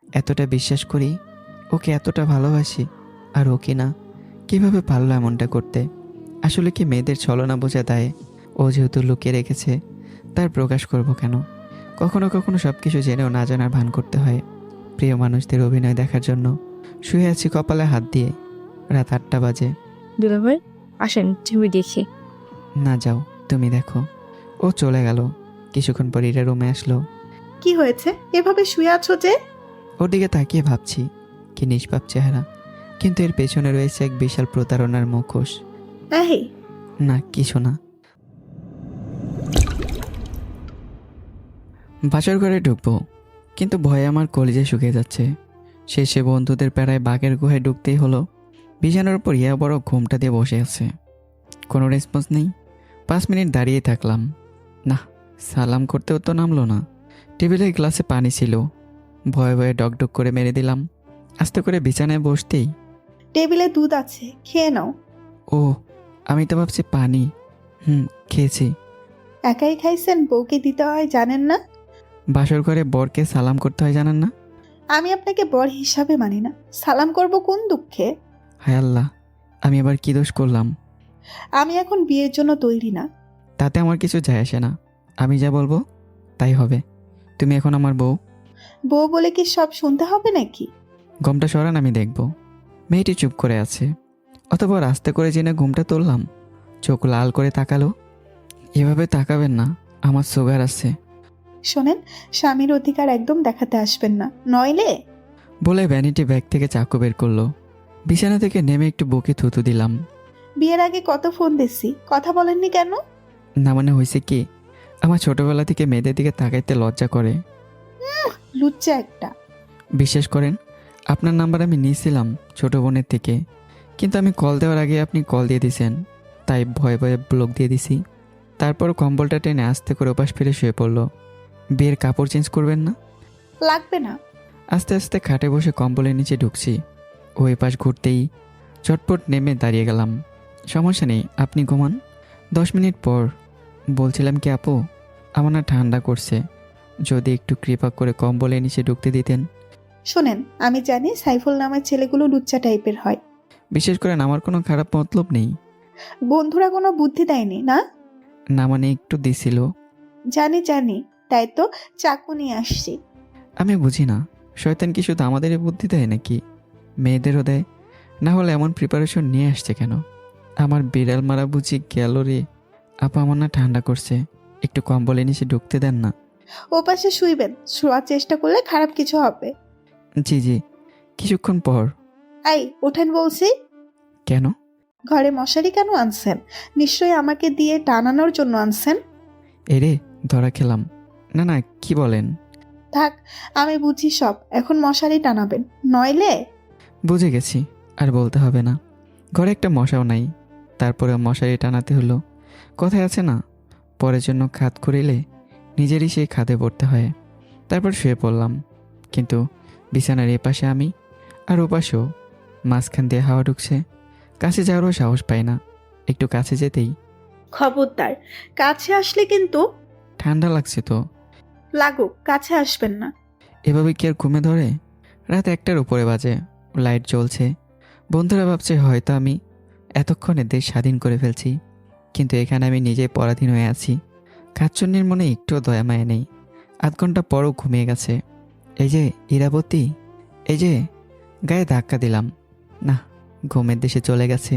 এতটা বিশ্বাস করি, ওকে এতটা ভালোবাসি, আর ওকে না কিভাবে পারলো এমনটা করতে? আসলে কি মেয়েদের ছলনা বোঝা দেয়? ও যেহেতু লুকিয়ে রেখেছে, তার প্রকাশ করব কেন? কখনো কখনো সব কিছু জেনেও না জানার ভান করতে হয় প্রিয় মানুষদের অভিনয় দেখার জন্য। শুয়ে আছি কপালে হাত দিয়ে। রাত 8টা বাজে। দুলাভাই আসেন ছবি দেখি। না, যাও, তুমি দেখো। ও চলে গেল। কিছুক্ষণ পর ইরা রুমে আসলো। কি হয়েছে, এভাবে শুয়ে আছো যে? ওর দিকে তাকিয়ে ভাবছি, কি নিষ্পাপ চেহারা, কিন্তু এর পেছনে রয়েছে এক বিশাল প্রতারণার মুখোশ। এই, না, কিছু না। বাসর ঘরে ঢুকবো, কিন্তু ভয়ে আমার কলিজা শুকিয়ে যাচ্ছে। শেষে বন্ধুদের প্যারায় বাঘের গুহায় ঢুকতেই হলো। বিছানার উপর ইয়া বড় ঘুমটা দিয়ে বসে আছে, কোনো রেসপন্স নেই। 5 মিনিট দাঁড়িয়ে থাকলাম, না, সালাম করতেও তো নামলো না। টেবিলের গ্লাসে পানি ছিল, ভয়ে ভয়ে ডকডক করে মেরে দিলাম। আস্তে করে বিছানায় বসতেই, টেবিলে দুধ আছে, খেয়ে নাও। ও, আমি তো ভাবছি পানি। খেয়েছি। একাই খাইছেন, বউকে দিতে হয় জানেন না? বাসর ঘরে বরকে সালাম করতে হয় জানেন না? আমি আপনাকে বর হিসাবে মানি না, সালাম করব কোন দুঃখে? হায় আল্লাহ, আমি আবার কি দোষ করলাম? আমি এখন বিয়ের জন্য তৈরি না। তাতে আমার কিছু যায় আসে না, আমি যা বলবো তাই হবে। তুমি এখন আমার বউ। বউ বলে কি সব শুনতে হবে নাকি? ঘুমটা সরান, আমি দেখব। মেয়েটি চুপ করে আছে, অতঃপর আস্তে করে জেনে ঘুমটা তুললাম। চোখ লাল করে তাকালো। এভাবে তাকাবেন না, আমার সুগার আছে। শোনেন, স্বামীর অধিকার একদম দেখাতে আসবেন না, নইলে। বলে ভ্যানিটি ব্যাগ থেকে চাকু বের করলো। বিছানা থেকে নেমে একটু বুকে থুতু দিলাম। বিয়ের আগে কত ফোন দিছি, কথা বলেননি কেন? না মানে হয়েছে কি, আমার ছোটবেলা থেকে মেয়েদের দিকে তাকাইতে লজ্জা করে। লুচ্চা একটা। বিশ্বাস করেন, আপনার নাম্বার আমি নিয়েছিলাম ছোট বোনের থেকে, কিন্তু আমি কল দেওয়ার আগে আপনি কল দিয়ে দিয়েছেন, তাই ভয়ে ভয়ে ব্লক দিয়ে দিছি। তারপর কম্বলটা টেনে আস্তে করে ওপাশ ফিরে শুয়ে পড়লো। বিয়ের কাপড় চেঞ্জ করবেন না? লাগবে না। আস্তে আস্তে খাটে বসে কম্বলের নিচে ঢুকছি। ওই পাশ ঘুরতেই চটপট নেমে দাঁড়িয়ে গেলাম। সমস্যা নেই, আপনি ঘুমান। 10 মিনিট পর বলছিলাম কি আপু, আমার না ঠান্ডা করছে, যদি একটু কৃপা করে কম্বলের নিচে ঢুকতে দিতেন। শোনেন, আমি জানি সাইফুল নামের ছেলেগুলো লুচ্চা টাইপের হয়। বিশেষ করে আমার কোনো খারাপ মতলব নেই। বন্ধুরা কোনো বুদ্ধি দেয়নি না? না মানে একটু দিছিল। জানি জানি, তাই তো চাকু নিয়ে আসছি। আমি বুঝি না, শয়তান কি শুধু আমাদেরই বুদ্ধি দেয় নাকি মেয়েদেরও দেয়? না হলে এমন প্রিপারেশন নিয়ে আসছে কেন? আমার বিড়াল মারা বুঝি গেল রে। আপা, আমার না ঠান্ডা করছে, একটু কম্বলের নিচে ঢুকতে দেন না। ও পাশে শুইবেন, শোয়ার চেষ্টা করলে খারাপ কিছু হবে। জি জি। কিছুক্ষণ পর। আই ওঠেন বলছি। কেন? ঘরে মশারি কেন আনছেন? নিশ্চয়ই আমাকে দিয়ে টানানোর জন্য আনছেন। এরে, ধরা খেলাম। না না, কি বলেন? থাক, আমি বুঝি সব, এখন মশারি টানাবেন, নইলে। বুঝে গেছি, আর বলতে হবে না। ঘরে একটা মশাও নাই, তারপরেও মশারি টানাতে হলো। কথায় আছে না, পরের জন্য খাদ করিলে নিজেরই সেই খাদে পড়তে হয়। তারপর শুয়ে পড়লাম, কিন্তু বিছানার এপাশে আমি, আর ওপাশেও। মাঝখান দিয়ে হাওয়া ঢুকছে, কাছে যাওয়ারও সাহস পাই না। একটু কাছে যেতেই খবরদার, কাছে আসলে কিন্তু। ঠান্ডা লাগছে তো। লাগুক, কাছে আসবেন না। এভাবে কি আর ঘুমে ধরে? রাত 1টার উপরে বাজে, লাইট জ্বলছে। বন্ধুরা ভাবছে হয়তো আমি এতক্ষণে দেশ স্বাধীন করে ফেলছি, কিন্তু এখানে আমি নিজে পরাধীন হয়ে আছি। কাচ্চন্নির মনে একটুও দয়া মায়া নেই। 8 ঘন্টা পরও ঘুমিয়ে গেছে। এই যে ইরাবতী, এই যে। গায়ে ধাক্কা দিলাম, না, ঘুমের দেশে চলে গেছে।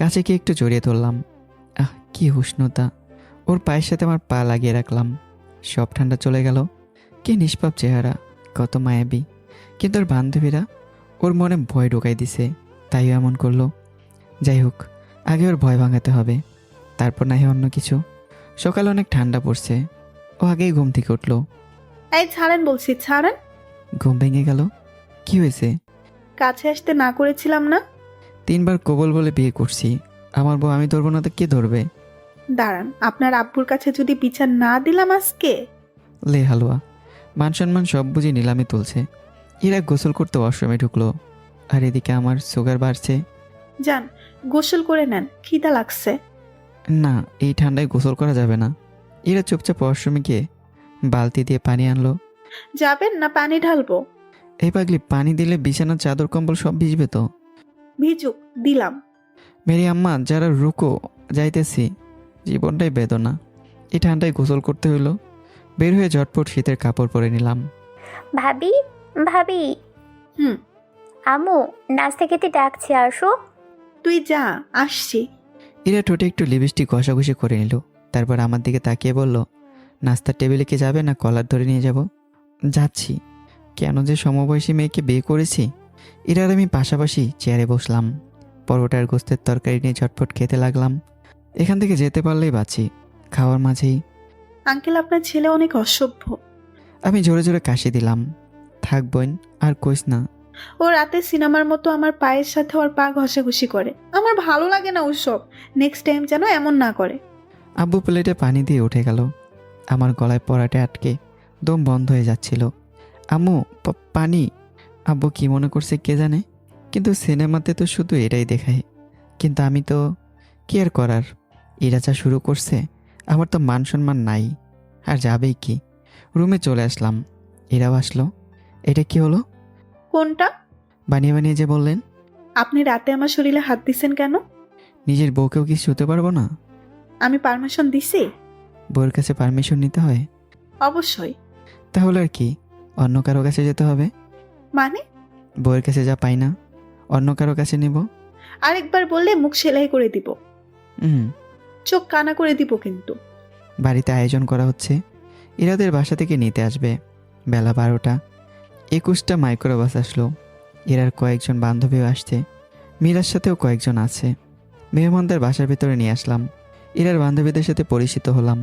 কাছে গিয়ে একটু জড়িয়ে ধরলাম। আহ, কি উষ্ণতা! ওর পায়ের সাথে আমার পা লাগিয়ে রাখলাম। সব ঠান্ডা চলে গেল। কি নিষ্পাপ চেহারা, কত মায়াবী! কিন্তু ওর বান্ধবীরা ওর মনে ভয় ঢোকাই দিছে, তাইও এমন করলো। যাই হোক, আগে ওর ভয় ভাঙাতে হবে, তারপর না হয় অন্য কিছু। সকালে অনেক ঠান্ডা পড়ছে, ও আগেই ঘুম থেকে উঠলো। এই ছাড়েন বলছি, ছাড়েন। ঘুম ভেঙে গেল। কি হয়েছে? কাছে আসতে না করেছিলাম না? 3বার কবল বলে বিয়ে করছি, আমার বউ আমি ধরবো না তো কে ধরবে? দাঁড়ান, আপনার আব্বুর কাছে যদি বিচার না দিলাম আজকে। লে হালুয়া, মান সম্মান সব বুঝি নিলামে তুলছে। এরা গোসল করতে ওয়াশরুমে ঢুকলো, আর এদিকে আমার সুগার বাড়ছে। যান, গোসল করে নেন, খিদা লাগছে। না, এই ঠান্ডায় গোসল করা যাবে না। এরা চুপচাপ ওয়াশরুমে গিয়ে বালতি দিয়ে পানি আনলো। যাবেন না পানি ঢালবো? এই পাগলি, পানি দিলে বিছানার চাদর কম্বল সব ভিজবে তো। ভিজুক, দিলাম। মেরি আম্মা, যারা রুকো, যাইতেছি। জীবনটাই বেদনা। এই ঠান্ডায় গোসল করতে হইলো। বের হয়ে ঝটপট শীতের কাপড় পরে নিলাম। ভাবি, ভাবি, হুম, আম্মু নাস্তা খেতে ডাকছে, আসো। তুই যা, আসছি। ইরা ঠোঁটে একটু লিপস্টিক ঘষাঘষি করে নিল। তারপর আমার দিকে তাকিয়ে বলল, নাস্তার টেবিলে কি যাবে না কলার ধরে নিয়ে যাব? যাচ্ছি। কেন যে সমবয়সী মেয়েকে বিয়ে করেছি। ইরার আমি পাশাপাশি চেয়ারে বসলাম। পরোটার গোস্তের তরকারি নিয়ে ঝটপট খেতে লাগলাম। এখান থেকে যেতে পারলেই বাঁচি। খাওয়ার মাঝেই আঙ্কেল, আপনার ছেলে অনেক অসভ্য। আমি জোরে জোরে কাশি দিলাম। থাক বোন, আর কইস না। ও রাতে সিনেমার মতো আমার পায়ের সাথে ওর পা ঘষাঘষি করে। আমার ভালো লাগে না ওসব। নেক্সট টাইম যেন এমন না করে। আব্বু প্লেটে পানি দিয়ে উঠে গেল। আমার গলায় পরাটে আটকে দম বন্ধ হয়ে যাচ্ছিল। আম্মু, পানি। আব্বু কি মনে করছে কে জানে, কিন্তু সিনেমাতে তো শুধু এটাই দেখায়। কিন্তু আমি তো কি আর করার। এরা যা শুরু করছে, আমার তো মান সম্মান নাই। আর যাবেই কি। রুমে চলে আসলাম। এরাও আসলো। এটা কি হলো? কোনটা? বানিয়ে বানিয়ে যে বললেন। আপনি রাতে আমার শরীরে হাত দিছেন কেন? নিজের বউকেও কি শুতে পারবো না? আমি পারমিশন দিছি? বউয়ের কাছে পারমিশন নিতে হয়? অবশ্যই। তাহলে আর কি, অন্য কারো কাছে যেতে হবে? মানে? বউয়ের কাছে যা পাই না, অন্য কারো কাছে নেব। আরেকবার বললে মুখ সেলাই করে দিব। হুম। চোখ কানা করে দিব কিন্তু। বাড়িতে আয়োজন করা হচ্ছে। ইরাদের বাসা থেকে নিতে আসবে। বেলা 12টা। 21টা মাইক্রোবাস আসলো। এরার কয়েকজন বান্ধবীও আসছে। মীরার সাথেও কয়েকজন আছে। মেহমানদের বাসার ভিতরে নিয়ে আসলাম। ইরার বান্ধবীদের সাথে পরিচিত হলাম।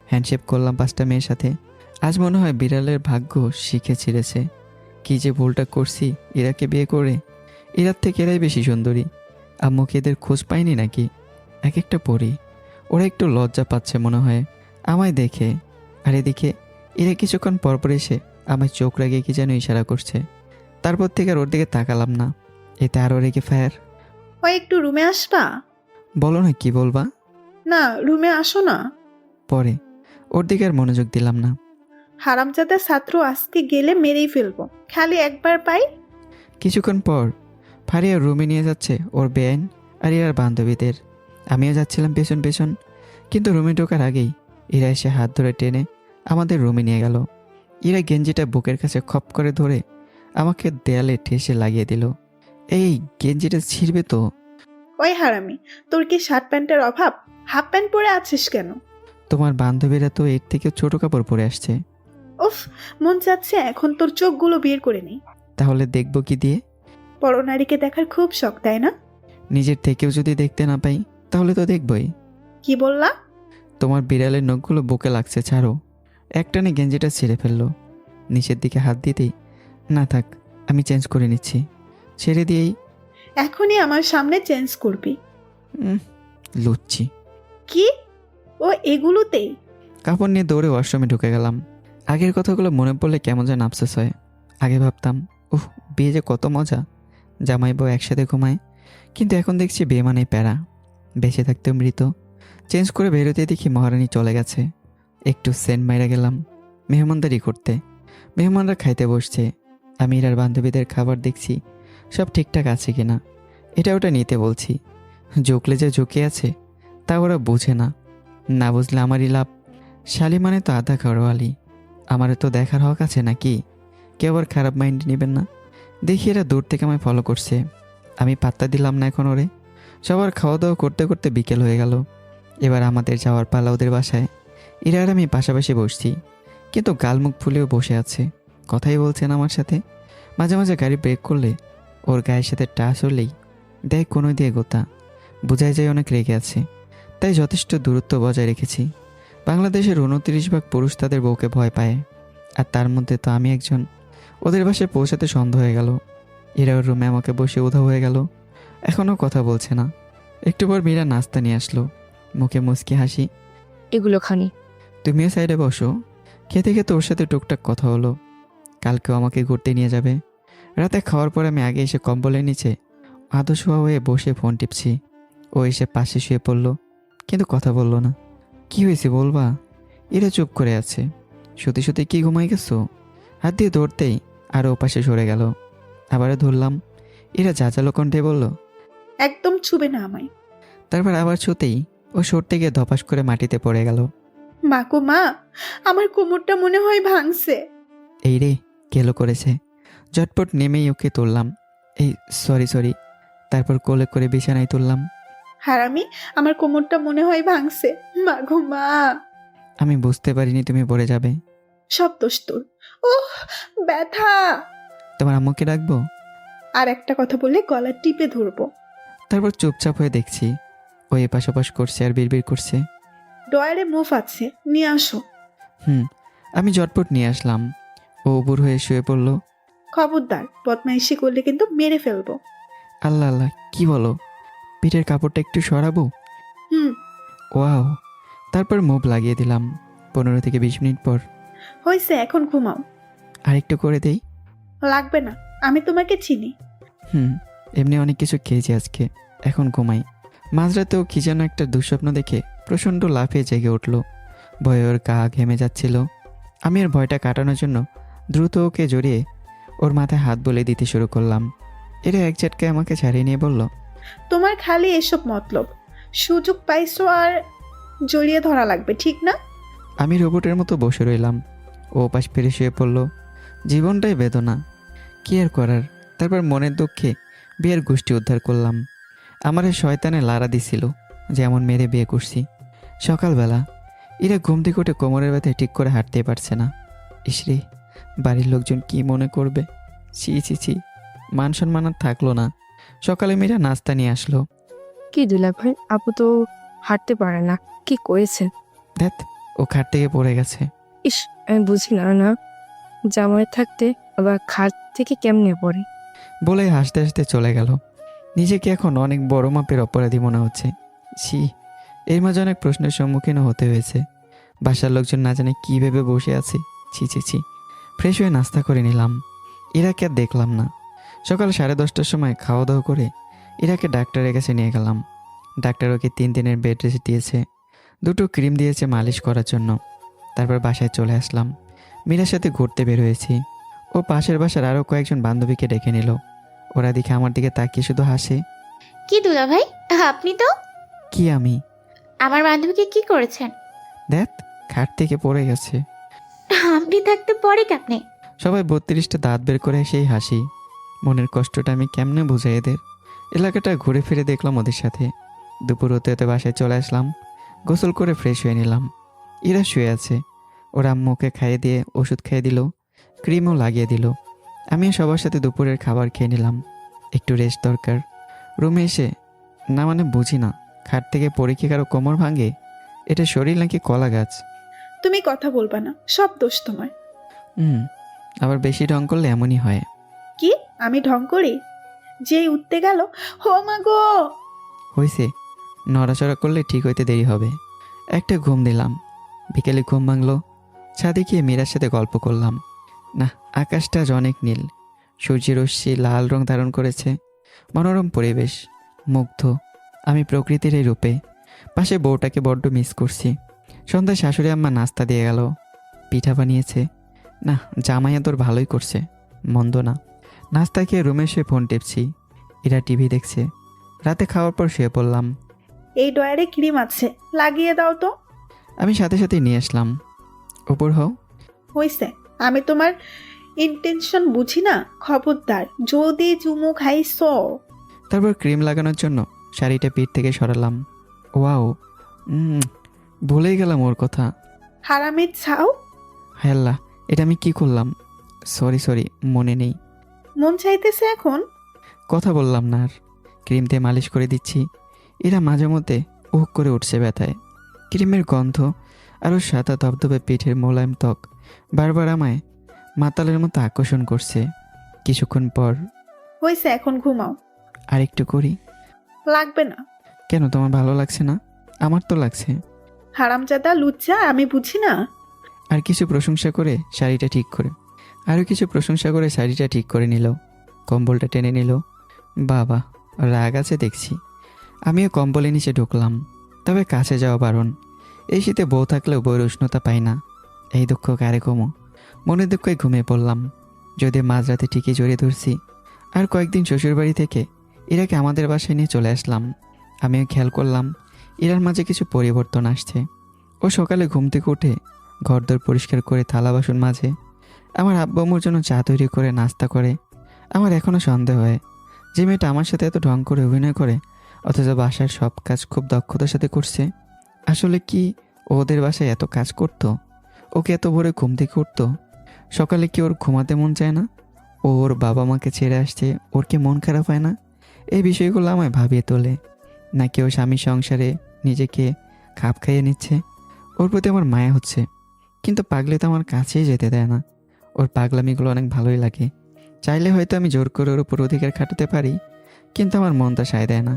হ্যান্ডশেক করলাম 5টা মেয়ের সাথে। আজ মনে হয় বিড়ালের ভাগ্য শিখে ছিঁড়েছে। কি যে ভুলটা করছি ইরাকে বিয়ে করে। ইরার থেকে এরাই বেশি সুন্দরী। আম্মুকে এদের খোঁজ পাইনি নাকি? এক একটা পরি। ওরা একটু লজ্জা পাচ্ছে মনে হয় আমায় দেখে। আর এদিকে এরা কিছুক্ষণ পরপর এসে আমায় চোখ রাগিয়ে কি যেন ইশারা করছে। তারপর থেকে আর ওর দিকে তাকালাম না। এতে আরও রেগে ফায়ার। ও একটু রুমে আসবা? বলো না, কি বলবা? না, রুমে আসো না। পরে। ওর দিকে আর মনোযোগ দিলাম না। হারামজাদা ছাত্র আজকে গেলে মেরেই ফেলবো। খালি একবার পাই। কিছুক্ষণ পর ফারিয়া রুমে নিয়ে যাচ্ছে ওর বেআইন আর এরার বান্ধবীদের। আমিও যাচ্ছিলাম পেছন পেছন। কিন্তু রুমে ঢোকার আগেই এরা এসে হাত ধরে টেনে আমাদের রুমে নিয়ে গেল। এরা গেঞ্জিটা বুকের কাছে খপ করে ধরে আমাকে দেয়ালে ঠেসে লাগিয়ে দিল। এই গেঞ্জিটা ছিঁড়বে তো। ওই হারামি, তোর কি শার্ট প্যান্টের অভাব? হাফ প্যান্ট পরে আছিস কেন? তোমার বান্ধবীরা তো এর থেকে ছোট কাপড় পরে আসছে। উফ, মন চাচ্ছে এখন তোর চোখগুলো বের করে নেই। তাহলে দেখবো কি দিয়ে? পরনারীকে দেখার খুব শখ, তাই না? নিজের থেকেও যদি দেখতে না পাই তাহলে তো দেখবই। কি বললা? তোমার বিড়ালের নখগুলো বুকে লাগছে, ছাড়ো। একটানে গেঞ্জিটা ছিঁড়ে ফেললো। নিচের দিকে হাত দিতেই, না থাক, আমি চেঞ্জ করে নিচ্ছি। ছেড়ে দিয়েই এখনই আমার সামনে চেঞ্জ করবি? লুচ্ছি। কি? ও এগুলোতেই? কাপড় নিয়ে দৌড়ে ওয়াশরুমে ঢুকে গেলাম। আগের কথাগুলো মনে পড়লে কেমন যেন আফসোস হয়। আগে ভাবতাম, বিয়ে যে কত মজা, জামাই বউ একসাথে ঘুমায়। কিন্তু এখন দেখছি বিয়ে মানেই প্যারা। বেঁচে থাকতেও মৃত। চেঞ্জ করে বেরোতে দেখি মহারানী চলে গেছে। একটু সেন্ট মাইরা গেলাম মেহমানদারি করতে। মেহমানরা খাইতে বসছে। আমি এরার বান্ধবীদের খাবার দেখছি সব ঠিকঠাক আছে কিনা। এটা ওটা নিতে বলছি। ঝুঁকলে যে ঝুঁকে আছে তা ওরা বুঝে না। না বুঝলে আমারই লাভ। শালি মানে তো আধা ঘরওয়ালি। আমারও তো দেখার হক আছে নাকি? কেউ আবার খারাপ মাইন্ড নেবেন না। দেখি এরা দূর থেকে আমায় ফলো করছে। আমি পাত্তা দিলাম না এখন ওরে। সবার খাওয়া দাওয়া করতে করতে বিকেল হয়ে গেল। এবার আমাদের যাওয়ার পালা ওদের বাসায়। এরা আর আমি পাশাপাশি বসছি, কিন্তু গালমুখ ফুলেও বসে আছে। কথাই বলছেন আমার সাথে। মাঝে মাঝে গাড়ি ব্রেক করলে ওর গায়ের সাথে টাচ হলেই দেয় কোনো দিয়ে গোতা। বোঝাই যায় অনেক রেগে আছে। তাই যথেষ্ট দূরত্ব বজায় রেখেছি। বাংলাদেশের 29 ভাগ পুরুষ তাদের বউকে ভয় পায়, আর তার মধ্যে তো আমি একজন। ওদের বাসায় পৌঁছাতে সন্ধ্যা হয়ে গেল। এরা ওর রুমে আমাকে বসে উধাও হয়ে গেল। এখনও কথা বলছে না। একটু পর মীরা নাস্তা নিয়ে আসলো। মুখে মুচকি হাসি। এগুলো খানি। তুমিও সাইডে বসো। খেতে খেতে ওর সাথে টুকটাক কথা হলো। কালকেও আমাকে ঘুরতে নিয়ে যাবে। রাতে খাওয়ার পর আমি আগে এসে কম্বলের নিচে আদো শোয়া হয়ে বসে ফোন টিপছি। ও এসে পাশে শুয়ে পড়লো, কিন্তু কথা বললো না। কি হয়েছে বলবা? এরা চুপ করে আছে। সত্যি সত্যি কি ঘুমাই গেছো? হাত দিয়ে ধরতেই আর ওপাশে সরে গেল। আবারও ধরলাম। এরা যাচালো কণ্ঠে বলল। একদম ছুবে না আমায়। তারপর আবার ছুতেই ও সরতে গিয়ে ধপাস করে মাটিতে পড়ে গেল। মা গো মা, আমার কোমরটা মনে হয় ভাঙছে। এই রে, কেলো করেছে। ঝটপট নেমেই ওকে তুললাম। এই সরি সরি। তারপর কোলে করে বিছানায় তুললাম। হারামি, আমার কোমরটা মনে হয় ভাঙছে। মা গো মা। আমি বুঝতে পারিনি তুমি পড়ে যাবে। সব দোষ তোর। ওহ, ব্যথা। তোমার আম্মুকে ডাকবো? আর একটা কথা বললে গলা টিপে ধরবো। তারপর চুপচাপ হয়ে দেখছি ও এপাশ ওপাশ করছে আর বিড়বিড় করছে। ডয়ারে মুভ আছে, নিয়ে আসো। আমি ঝটপট নিয়ে আসলাম। ও উবুর হয়ে শুয়ে পড়ল। খবরদার, বদমাইশি করলে কিন্তু মেরে ফেলবো। আল্লাহ আল্লাহ, কি বলো? পিঠের কাপড়টা একটু সরাবো? হুম। ওয়াও। তারপর মুভ লাগিয়ে দিলাম। 15 থেকে 20 মিনিট পর হয়েছে, এখন ঘুমাও। আরেকটু করে দেই? লাগবে না, আমি তোমাকে চিনি। এমনি অনেক কিছু খেয়েছি আজকে, এখন ঘুমাই। মাঝরাতেও কি যেন একটা দুঃস্বপ্ন দেখে প্রচণ্ড লাফিয়ে জেগে উঠল। ভয়ে ওর গা ঘেমে যাচ্ছিল। আমি ওর ভয়টা কাটানোর জন্য দ্রুত ওকে জড়িয়ে ওর মাথায় হাত বলে দিতে শুরু করলাম। এরা এক ঝটকায় আমাকে ছাড়িয়ে নিয়ে বলল। তোমার খালি এসব মতলব। সুযোগ পাইছো আর জড়িয়ে ধরা লাগবে, ঠিক না? আমি রোবটের মতো বসে রইলাম। ও পাশ ফিরে শুয়ে পড়ল। জীবনটাই বেদনা, কি আর করার। তারপর মনের দুঃখে বিয়ের গোষ্ঠী উদ্ধার করলাম। আমার এই শয়তানে লাড়া দিছিল যেমন মেরে বিয়ে করছি। সকালবেলা এরা ঘুম থেকে উঠে কোমরের ব্যথায় ঠিক করে হাঁটতে পারছে না। ইসরে, বাড়ির লোকজন কি মনে করবে। ছি ছি ছি, মান সম্মান আর থাকলো না। সকালে মেয়েরা নাস্তা নিয়ে আসলো। কি দুলা ভাই, আপু তো হাঁটতে পারে না, কি করেছে? দেখ, ও খাট থেকে পড়ে গেছে। ইস, আমি বুঝি না না, জামাই থাকতে আবার খাট থেকে কেমনে পড়ে? বলে হাসতে হাসতে চলে গেল। নিজেকে এখন অনেক বড় মাপের অপরাধী মনে হচ্ছে। ছি, এর মাঝে অনেক প্রশ্নের সম্মুখীনও হতে হয়েছে। বাসার লোকজন না জানে কী ভেবে বসে আছে। ছি ছি ছি। ফ্রেশ হয়ে নাস্তা করে নিলাম। ইরাকে আর দেখলাম না। সকাল 10:30টার সময় খাওয়া দাওয়া করে ইরাকে ডাক্তারের কাছে নিয়ে গেলাম। ডাক্তার ওকে 3 দিনের বেড রেস্ট দিয়েছে। 2টো ক্রিম দিয়েছে মালিশ করার জন্য। তারপর বাসায় চলে আসলাম। মীরার সাথে ঘুরতে বের হয়েছি। ও পাশের বাসার আরও কয়েকজন বান্ধবীকে ডেকে নিল। ওরা দেখে আমার দিকে তাকিয়ে শুধু হাসে। কি দুলা ভাই, আপনি তো কি আমি? আমার বান্ধবীকে কি করেছেন? দেখ, খাট থেকে পড়ে গেছে। আপনি থাকতে পরে কেমনে? সবাই 32টা দাঁত বের করে সেই হাসি। মনের কষ্টটা আমি কেমনে বুঝাই এদের। এলাকাটা ঘুরে ফিরে দেখলাম ওদের সাথে। দুপুর হতে হতে বাসায় চলে আসলাম। গোসল করে ফ্রেশ হয়ে নিলাম। এরা শুয়ে আছে। ওরা আম্মুকে খাইয়ে দিয়ে ওষুধ খাইয়ে দিল, ক্রিমও লাগিয়ে দিল। আমিও সবার সাথে দুপুরের খাবার খেয়ে নিলাম। একটু রেস্ট দরকার। রুমে এসে না মানে বুঝি না, খাট থেকে পড়ে কি কারো কোমর ভাঙে? এটা শরীর নাকি কলা গাছ? তুমি কথা বলবা না, সব দোষ তোমার। আবার বেশি ঢং করলে এমনই হয়। কি আমি ঢং করি? যেই উঠতে গেল, হো মা গো। হয়েছে, নড়াচড়া করলে ঠিক হইতে দেরি হবে। একটা ঘুম দিলাম। বিকেলে ঘুম ভাঙলো। ছাদে গিয়ে মীরার সাথে গল্প করলাম। না, আকাশটা আজ অনেক নীল। সূর্যের রশ্মি লাল রং ধারণ করেছে। মনোরম পরিবেশ। মুগ্ধ আমি প্রকৃতির এই রূপে। পাশে বউটাকে বড্ড মিস করছি। সন্ধ্যায় শাশুড়ি আম্মা নাস্তা দিয়ে গেল। পিঠা বানিয়েছে। না, জামাইয়া তোর ভালোই করছে, মন্দ না। নাস্তা খেয়ে রুমে শুয়ে ফোন টিপছি। এরা টিভি দেখছে। রাতে খাওয়ার পর শুয়ে পড়লাম। এই ডয়ারে ক্রিম আছে, লাগিয়ে দাও তো। আমি সাথে সাথে নিয়ে আসলাম। উপর হও। হইছে, আমি তোমার ইন্টেনশন বুঝি না। খবরদার, যদি চুমু খাইছ। তারপর ক্রিম লাগানোর জন্য শাড়িটা পিঠ থেকে সরালাম। ওয়াও, ভুলেই গেলাম ওর কথা। হারামের ছাও। হ্যাল্লা, এটা আমি কি করলাম? সরি সরি, মনে নেই। মন চাইতেছে এখন। কথা বললাম না আর। ক্রিম দিয়ে মালিশ করে দিচ্ছি। এরা মাঝে মধ্যে উহ করে উঠছে ব্যথায়। ক্রিমের গন্ধ আরও সাদা ধবধবে পিঠের মোলায়েম ত্বক বারবার আমায় মাতালের মতো আকর্ষণ করছে। কিছুক্ষণ পর হইছে, এখন ঘুমাও। আর একটু করি। লাগবে না। কেন, তোমার ভালো লাগছে না? আমার তো লাগছে। হারামজাদা লুচ্চা, আমি বুঝি না। আর কিছু প্রশংসা করে শাড়িটা ঠিক করে আরও কিছু প্রশংসা করে শাড়িটা ঠিক করে নিল। কম্বলটা টেনে নিল। বাবা, রাগ আছে দেখছি। আমিও কম্বলের নিচে ঢুকলাম। তবে কাছে যাওয়া বারণ। এই শীতে বউ থাকলেও বউয়ের উষ্ণতা পাই না। এই দুঃখ কারে কমো। মনের দুঃখে ঘুমিয়ে পড়লাম। যদি মাঝরাতে ঠিকই জড়িয়ে ধরছি। আর কয়েকদিন শ্বশুরবাড়ি থেকে ইরাকে আমাদের বাসায় নিয়ে চলে আসলাম। আমিও খেয়াল করলাম ইরার মাঝে কিছু পরিবর্তন আসছে। ও সকালে ঘুম থেকে উঠে ঘরদোর পরিষ্কার করে থালা বাসন মাজে, আমার আব্বু আম্মুর জন্য চা তৈরি করে নাস্তা করে। আমার এখনও সন্দেহ হয় যে মেয়েটা আমার সাথে এত ঢং করে অভিনয় করে অথচ বাসার সব কাজ খুব দক্ষতার সাথে করছে। আসলে কি ও ওদের বাসায় এত কাজ করতো? ওকে এত ভোরে ঘুম থেকে উঠতো? সকালে কি ওর ঘুমাতে মন চায় না? ও ওর বাবা মাকে ছেড়ে আসছে, ওর কি মন খারাপ হয় না? এই বিষয়গুলো আমায় ভাবিয়ে তোলে। নাকি ও স্বামী সংসারে নিজেকে খাপ খাইয়ে নিচ্ছে? ওর প্রতি আমার মায়া হচ্ছে, কিন্তু পাগলি তো আমার কাছেই যেতে দেয় না। ওর পাগলামিগুলো অনেক ভালোই লাগে। চাইলে হয়তো আমি জোর করে ওর উপর অধিকার খাটাতে পারি, কিন্তু আমার মনটা সায় দেয় না।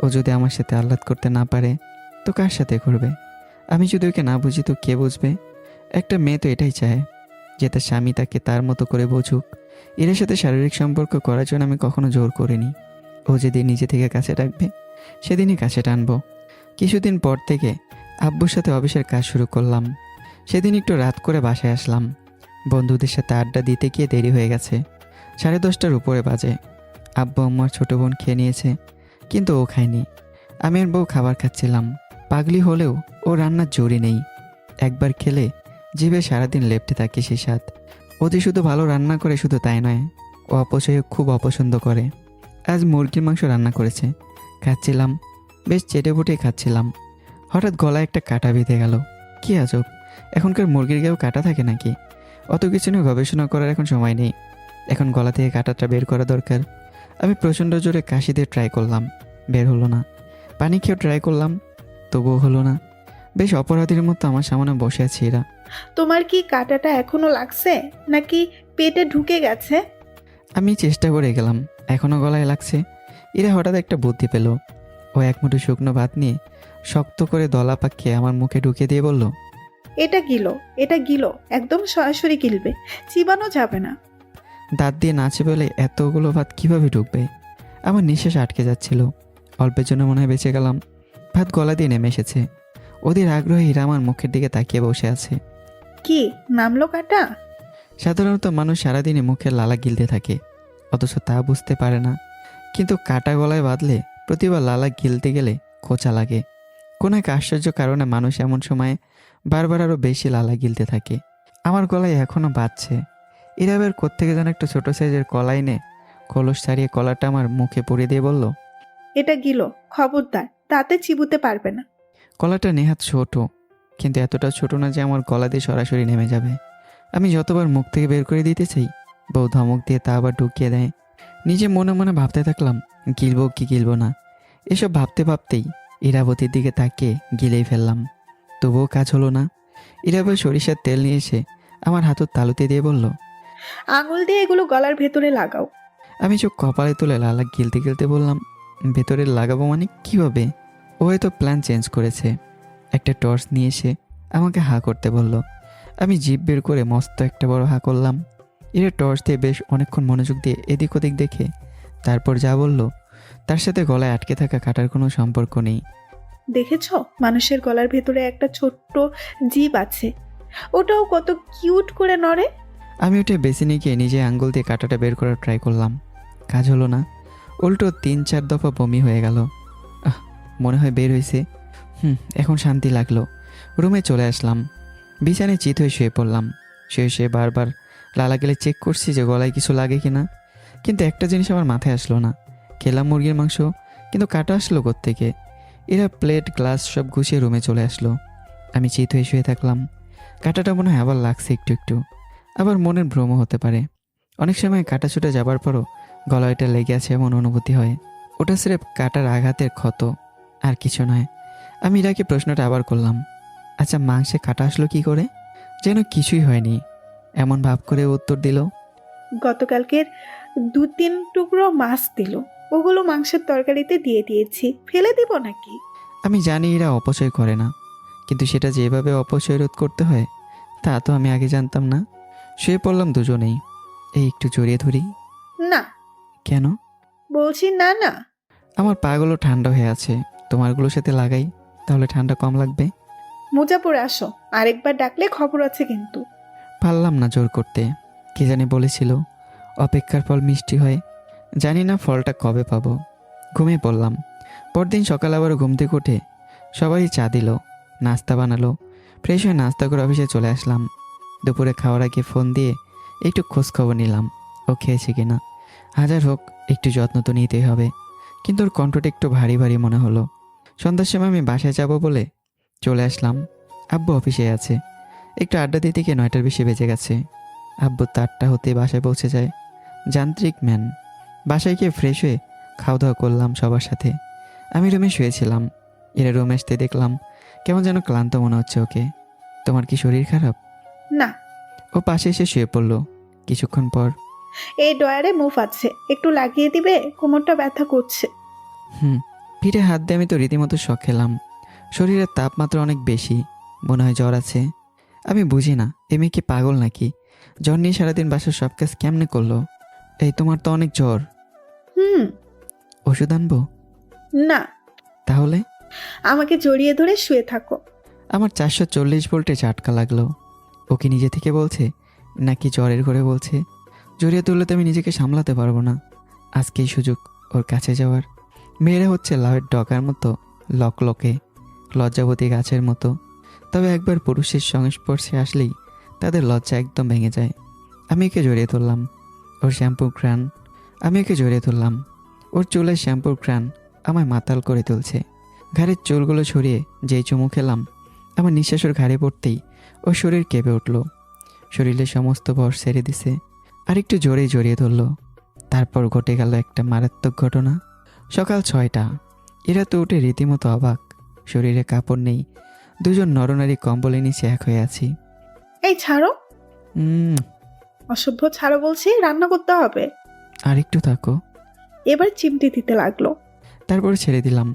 ও যদি আমার সাথে আহ্লাদ করতে না পারে তো কার সাথে করবে? আমি যদি ওকে না বুঝি তো কে বুঝবে? একটা মেয়ে তো এটাই চায় যে তার স্বামী তাকে তার মতো করে বুঝুক। এর সাথে শারীরিক সম্পর্ক করার জন্য আমি কখনো জোর করিনি। ও যেদিন নিজে থেকে কাছে ডাকবে সেদিনই কাছে টানবো। কিছুদিন পর থেকে আব্বুর সাথে অফিসের কাজ শুরু করলাম। সেদিন একটু রাত করে বাসায় আসলাম। বন্ধুদের সাথে আড্ডা দিতে গিয়ে দেরি হয়ে গেছে। 10:30টার উপরে বাজে। আব্বু আম্মার ছোটো বোন খেয়ে নিয়েছে, কিন্তু ও খায়নি। আমি আর বউ খাবার খাচ্ছিলাম। পাগলি হলেও ও রান্নার জোরই নেই। একবার খেলে জিভে সারাদিন লেপ্টে থাকে সে স্বাদ। ও যে শুধু ভালো রান্না করে শুধু তাই নয়, ও অপচয় খুব অপছন্দ করে। আজ মুরগির মাংস রান্না করেছে, খাচ্ছিলাম, বেশ চেটেপুটে খাচ্ছিলাম। হঠাৎ গলায় একটা কাঁটা বেঁধে গেল। কি আজব, এখনকার মুরগির গায়েও কাঁটা থাকে নাকি? অত কিছু নিয়ে গবেষণা করার এখন সময় নেই। এখন গলা থেকে কাঁটাটা বের করা দরকার। আমি প্রচণ্ড জোরে কাশি দিয়ে ট্রাই করলাম, বের হলো না। পানি খেয়েও ট্রাই করলাম, তবুও হলো না। বেশ অপরাধীর মতো আমার সামনে বসে আছে এরা। তোমার কি কাঁটাটা এখনো লাগছে নাকি পেটে ঢুকে গেছে? আমি চেষ্টা করে গেলাম, এখনও গলায় লাগছে। এরা হঠাৎ একটা বুদ্ধি পেল। ও এক মুঠো শুকনো ভাত নিয়ে শক্ত করে দলা পাকিয়ে আমার মুখে ঢুকে দিয়ে বলল, এটা গিলো, একদম সরাসরি গিলবে, চিবানো যাবে না। দাঁত দিয়ে নাচে বলে এতগুলো ভাত কিভাবে ঢুকবে? আমার নিঃশ্বাস আটকে যাচ্ছিল। অল্পের জন্য মনে হয় বেঁচে গেলাম। ভাত গলা দিয়ে নেমে এসেছে। ওদের আগ্রহী এরা আমার মুখের দিকে তাকিয়ে বসে আছে। কি নামলো কাঁটা? সাধারণত মানুষ সারাদিনে মুখের লালা গিলতে থাকে, অথচ তা বুঝতে পারে না। কিন্তু কাটা গলায় বাঁধলে প্রতিবার লালা গিলতে গেলে খোঁচা লাগে। কোনো এক আশ্চর্য কারণে মানুষ এমন সময়ে বারবার আরও বেশি লালা গিলতে থাকে। আমার গলায় এখনও বাজছে। এরা আবার কোত্থেকে যেন একটা ছোটো সাইজের কলা এনে কলস ছাড়িয়ে কলাটা আমার মুখে পরিয়ে দিয়ে বলল, এটা গিলো, খবরদার, তাতে চিবুতে পারবে না। কলাটা নেহাত ছোট, কিন্তু এতটা ছোট না যে আমার গলা দিয়ে সরাসরি নেমে যাবে। আমি যতবার মুখ থেকে বের করে দিতে চাই, বউ ধমক দিয়ে তা আবার ঢুকিয়ে দেয়। নিজে মনে মনে ভাবতে থাকলাম গিলবো কি গিলবো না। এসব ভাবতে ভাবতেই ইরাবতীর দিকে তাকিয়ে গিলেই ফেললাম, তবুও কাজ হলো না। ইরাবতী সরিষার তেল নিয়ে এসে আমার হাতের তালুতে দিয়ে বলল, আঙুল দিয়ে এগুলো গলার ভেতরে লাগাও। আমি চোখ কপালে তুলে লালা গিলতে গিলতে বললাম, ভেতরে লাগাবো মানে কীভাবে? ও হয়তো প্ল্যান চেঞ্জ করেছে। একটা টর্চ নিয়ে এসে আমাকে হাঁ করতে বলল। আমি জিভ বের করে মস্ত একটা বড় হাঁ করলাম। এরা টর্চ দিয়ে বেশ অনেকক্ষণ মনোযোগ দিয়ে এদিক ওদিক দেখে তারপর যা বলল তার সাথে গলায় আটকে থাকা কাটার কোনো সম্পর্ক নেই। দেখেছো, মানুষের গলার ভেতরে একটা ছোট্ট জিভ আছে, ওটাও কত কিউট করে নড়ে। আমি উঠে বেসিনে গিয়ে নিজে আঙ্গুল দিয়ে কাঁটাটা বের করার ট্রাই করলাম, কাজ হলো না। উল্টো 3-4 দফা বমি হয়ে গেল। মনে হয় বের হয়েছে। এখন শান্তি লাগলো। রুমে চলে আসলাম। বিছানায় চিত হয়ে শুয়ে পড়লাম। শুয়ে বারবার লালা গেলে চেক করছি যে গলায় কিছু লাগে কিনা, কিন্তু একটা জিনিস আমার মাথায় আসলো না। খেলাম মুরগির মাংস, কিন্তু কাটা আসলো কোত্থেকে? এরা প্লেট গ্লাস সব গুছিয়ে রুমে চলে আসলো। আমি চিত হয়ে শুয়ে থাকলাম। কাটাটা মনে হয় আবার লাগছে একটু একটু, আবার মনের ভ্রম হতে পারে। অনেক সময় কাটা ছুটে যাবার পরও গলায় এটা লেগে আছে এমন অনুভূতি হয়। ওটা স্রেফ কাটার আঘাতের ক্ষত, আর কিছু নয়। আমি ইরাকে প্রশ্নটা আবার করলাম, আচ্ছা মাংসে কাটা আসলো কি করে? যেন কিছুই হয়নি এমন ভাব করে উত্তর দিল, গতকালকের 2-3 টুকরো মাছ দিল, ওগুলো মাংসের তরকারিতে দিয়ে দিয়েছি, ফেলে দিব নাকি? আমি জানি এরা অপচয় করে না, কিন্তু সেটা যেভাবে অপচয় রোধ করতে হয় তা তো আমি আগে জানতাম না। শুয়ে পড়লাম দুজনেই। এই একটু জড়িয়ে ধরি। না। কেন? বলছি না না। আমার পাগুলো ঠান্ডা হয়ে আছে, তোমারগুলোর সাথে লাগাই, তাহলে ঠান্ডা কম লাগবে। মোজা পরে আসো, আরেকবার ডাকলে খবর আছে কিন্তু। পারলাম না জোর করতে। কে জানি বলেছিল অপেক্ষার ফল মিষ্টি হয়। জানি না ফলটা কবে পাবো। ঘুমিয়ে পড়লাম। পরদিন সকাল আবার ঘুম থেকে উঠে সবাই চা দিল, নাস্তা বানালো। ফ্রেশ হয়ে নাস্তা করে অফিসে চলে আসলাম। দুপুরে খাওয়ার আগে ফোন দিয়ে একটু খোঁজখবর নিলাম ও খেয়েছে কিনা। হাজার হোক একটু যত্ন তো নিতেই হবে, কিন্তু ওর কণ্ঠটা একটু ভারী ভারী মনে হলো। সন্ধ্যার সময় আমি বাসায় যাব বলে চলে আসলাম। আব্বু অফিসে আছে। একটু আড্ডা দিতে গিয়ে 9টার বেশি বেজে গেছে। আব্বু 8টা হতে বাসায় পৌঁছে যায়। যান্ত্রিক ম্যান। বাসায় গিয়ে ফ্রেশ হয়ে খাওয়া দাওয়া করলাম সবার সাথে। আমি রুমে শুয়েছিলাম। এরা রুমে আসতে দেখলাম কেমন যেন ক্লান্ত মনে হচ্ছে ওকে। তোমার কি শরীর খারাপ? না, ও পাশে এসে শুয়ে পড়লো। কিছুক্ষণ পর এই ডয়ারে মুভ আছে, একটু লাগিয়ে দিবে, কোমরটা ব্যথা করছে। পিঠে হাত দিয়ে আমি তো রীতিমতো শখ খেলাম। শরীরের তাপমাত্রা অনেক বেশি, মনে হয় জ্বর আছে। আমি বুঝি না এ মেয়ে কি পাগল নাকি? জ্বর নিয়ে সারাদিন বাসার সব কাজ কেমনে করলো? এই তোমার তো অনেক জ্বর। হুম। ওষুধ আনবো? না, তাহলে? আমাকে জড়িয়ে ধরে শুয়ে থাকো। আমার 440 ভোল্টে ঝাটকা লাগলো। ও কি নিজে থেকে বলছে নাকি জ্বরের ঘরে বলছে? জড়িয়ে তুললে তো আমি নিজেকে সামলাতে পারবো না। আজকেই সুযোগ ওর কাছে যাওয়ার। মেয়েরা হচ্ছে লাউয়ের ডগার মতো লকলকে, লজ্জাবতী গাছের মতো। তবে একবার পুরুষের সংস্পর্শে আসলেই তাদের লজ্জা একদম ভেঙে যায়। আমি একে জড়িয়ে তুললাম। ওর শ্যাম্পুর ঘ্রাণ। আমি ওকে জড়িয়ে তুললাম। ওর চুলের শ্যাম্পুর ঘ্রাণ আমায় মাতাল করে তুলছে। ঘাড়ের চুলগুলো ছড়িয়ে যেই চুমু খেলাম, আমার নিঃশ্বাস ওর ঘাড়ে পড়তেই ওর শরীর কেঁপে উঠল। শরীরের সমস্ত ভর ছেড়ে দিছে। আর একটু জোরেই জড়িয়ে ধরল। তারপর ঘটে গেল একটা মারাত্মক ঘটনা। সকাল 6টা। এরা তো উঠে রীতিমতো অবাক। শরীরে কাপড় নেই। দুজন নরনারী কম্বলের নিচে এক হয়ে আছি। এই ছাড়ো, উম, অসভ্য ছাড়ো বলছি, রান্না করতে হবে। আর একটু থাকো। এবার চিমটি দিতে লাগলো। তারপর ছেড়ে দিলাম।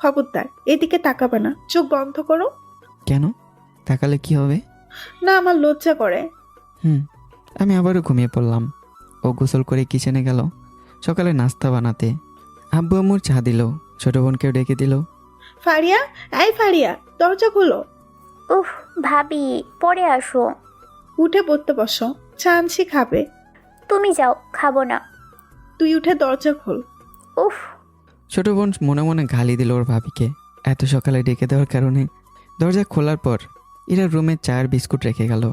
খবরদার এদিকে তাকাবে না, চোখ বন্ধ করো। কেন? তাকালে কি হবে? না, আমার লজ্জা করে। আমি আবারও ঘুমিয়ে পড়লাম। ও গোসল করে কিচেনে গেল সকালে নাস্তা বানাতে। আব্বু আম্মুর চা দিল। ছোট বোনকেও ডেকে দিল। ফারিয়া, এই ফারিয়া, দরজা খোলো। উফ ভাবি, পরে আসো। উঠে পড়তে বসো, চা আনছি, খাবে। তুমি যাও, খাবো না। তুই উঠে দরজা খোল। উফ। ছোট বোন মনে মনে গালি দিল ওর ভাবিকে এত সকালে ডেকে দেওয়ার কারণে। দরজা খোলার পর এরা রুমে চার বিস্কুট রেখে গেল।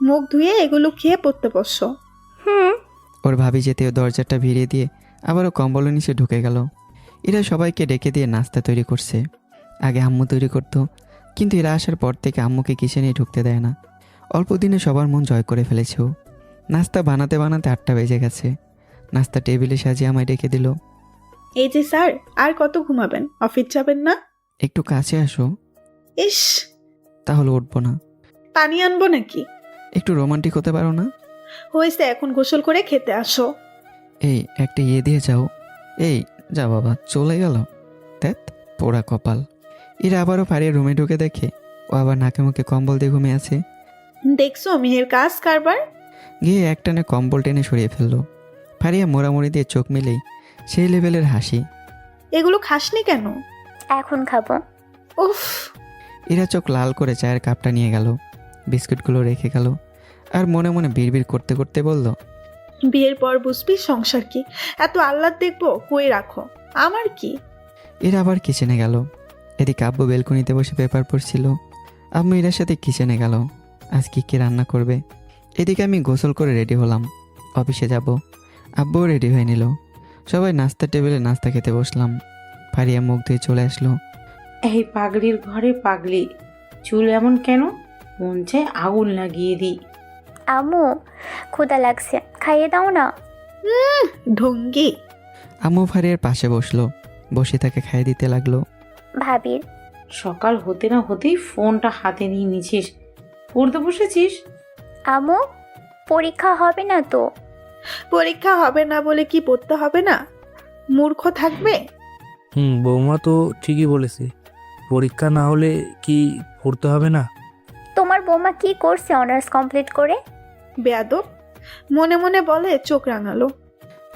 মুখ ধুয়ে এগুলো খেয়ে পড়তে বসো। ওর ভাবি যেতেও দরজাটা ভিড়িয়ে দিয়ে আবারও কম্বলের নিচে ঢুকে গেল। এরা সবাইকে ডেকে দিয়ে নাস্তা তৈরি করছে। আগে আম্মু তৈরি করতো, কিন্তু এরা আসার পর থেকে আম্মুকে কিচেনে ঢুকতে দেয় না। অল্প দিনে সবার মন জয় করে ফেলেছে ও। নাস্তা বানাতে বানাতে 8টা বেজে গেছে। নাস্তা টেবিলে সাজিয়ে আমায় ডেকে দিল। এই যে স্যার, আর কত ঘুমাবেন? অফিস যাবেন না? একটু কাছে আসো। ইস, তাহলে উঠবো না। পানি আনবো নাকি? একটু রোমান্টিক হতে পারো না? হয়েছে, এখন গোসল করে খেতে আসো। এই একটা ইয়ে দিয়ে যাও। এই যা বাবা, চলে গেল। ধ্যাত, পোড়া কপাল। এরা আবারও ফারিয়া রুমে ঢুকে দেখে ও আবার নাকে মুখে কম্বল দিয়ে ঘুমিয়ে আছে। দেখছো মেহের কাজ কারবার? গিয়ে একটানে কম্বল টেনে সরিয়ে ফেললো। ফারিয়া মোড়ামুড়ি দিয়ে চোখ মেলেই সেই লেভেলের হাসি। এগুলো খাসনি কেন? এখন খাবো। উফ। এরা চোখ লাল করে চায়ের কাপটা নিয়ে গেল, বিস্কুটগুলো রেখে গেল, আর মনে মনে বিড়বিড় করতে করতে বলল, বিয়ের পর বুঝবি সংসার কি। এত আহ্লাদ দেখবো কই রাখো, আমার কি। এরা আবার কিচেনে গেল। এদিকে আব্বু বেলকনিতে বসে পেপার পড়ছিল। আম্মু এরার সাথে কিচেনে গেল। আজ কি রান্না করবে। এদিকে আমি গোসল করে রেডি হলাম, অফিসে যাব। আব্বুও রেডি হয়ে নিল। সবাই নাস্তার টেবিলে নাস্তা খেতে বসলাম। ফারিয়া মুখ ধুয়ে চলে আসলো। এই পাগলির ঘরে পাগলি, চুল এমন কেন? মন চায় আগুন লাগিয়ে দিই। আম্মু, ক্ষুধা লাগছে, খাইয়ে দাও না। ঢঙ্গি। আম্মু ফারিয়ার পাশে বসলো, বসে তাকে খাইয়ে দিতে লাগলো। ভাবির সকাল হতে না হতেই ফোনটা হাতে নিয়ে নিছিস, পড়তে বসেছিস? আম্মু, পরীক্ষা হবে না তো? পরীক্ষা হবে না বলে কি পড়তে হবে না? মূর্খ থাকবে? বৌমা তো ঠিকই বলেছে, পরীক্ষা না হলে কি পড়তে হবে না? তোমার বৌমা কি করছে অনার্স কমপ্লিট করে? বেয়াদব, মনে মনে বলে, চোখ রাঙালো।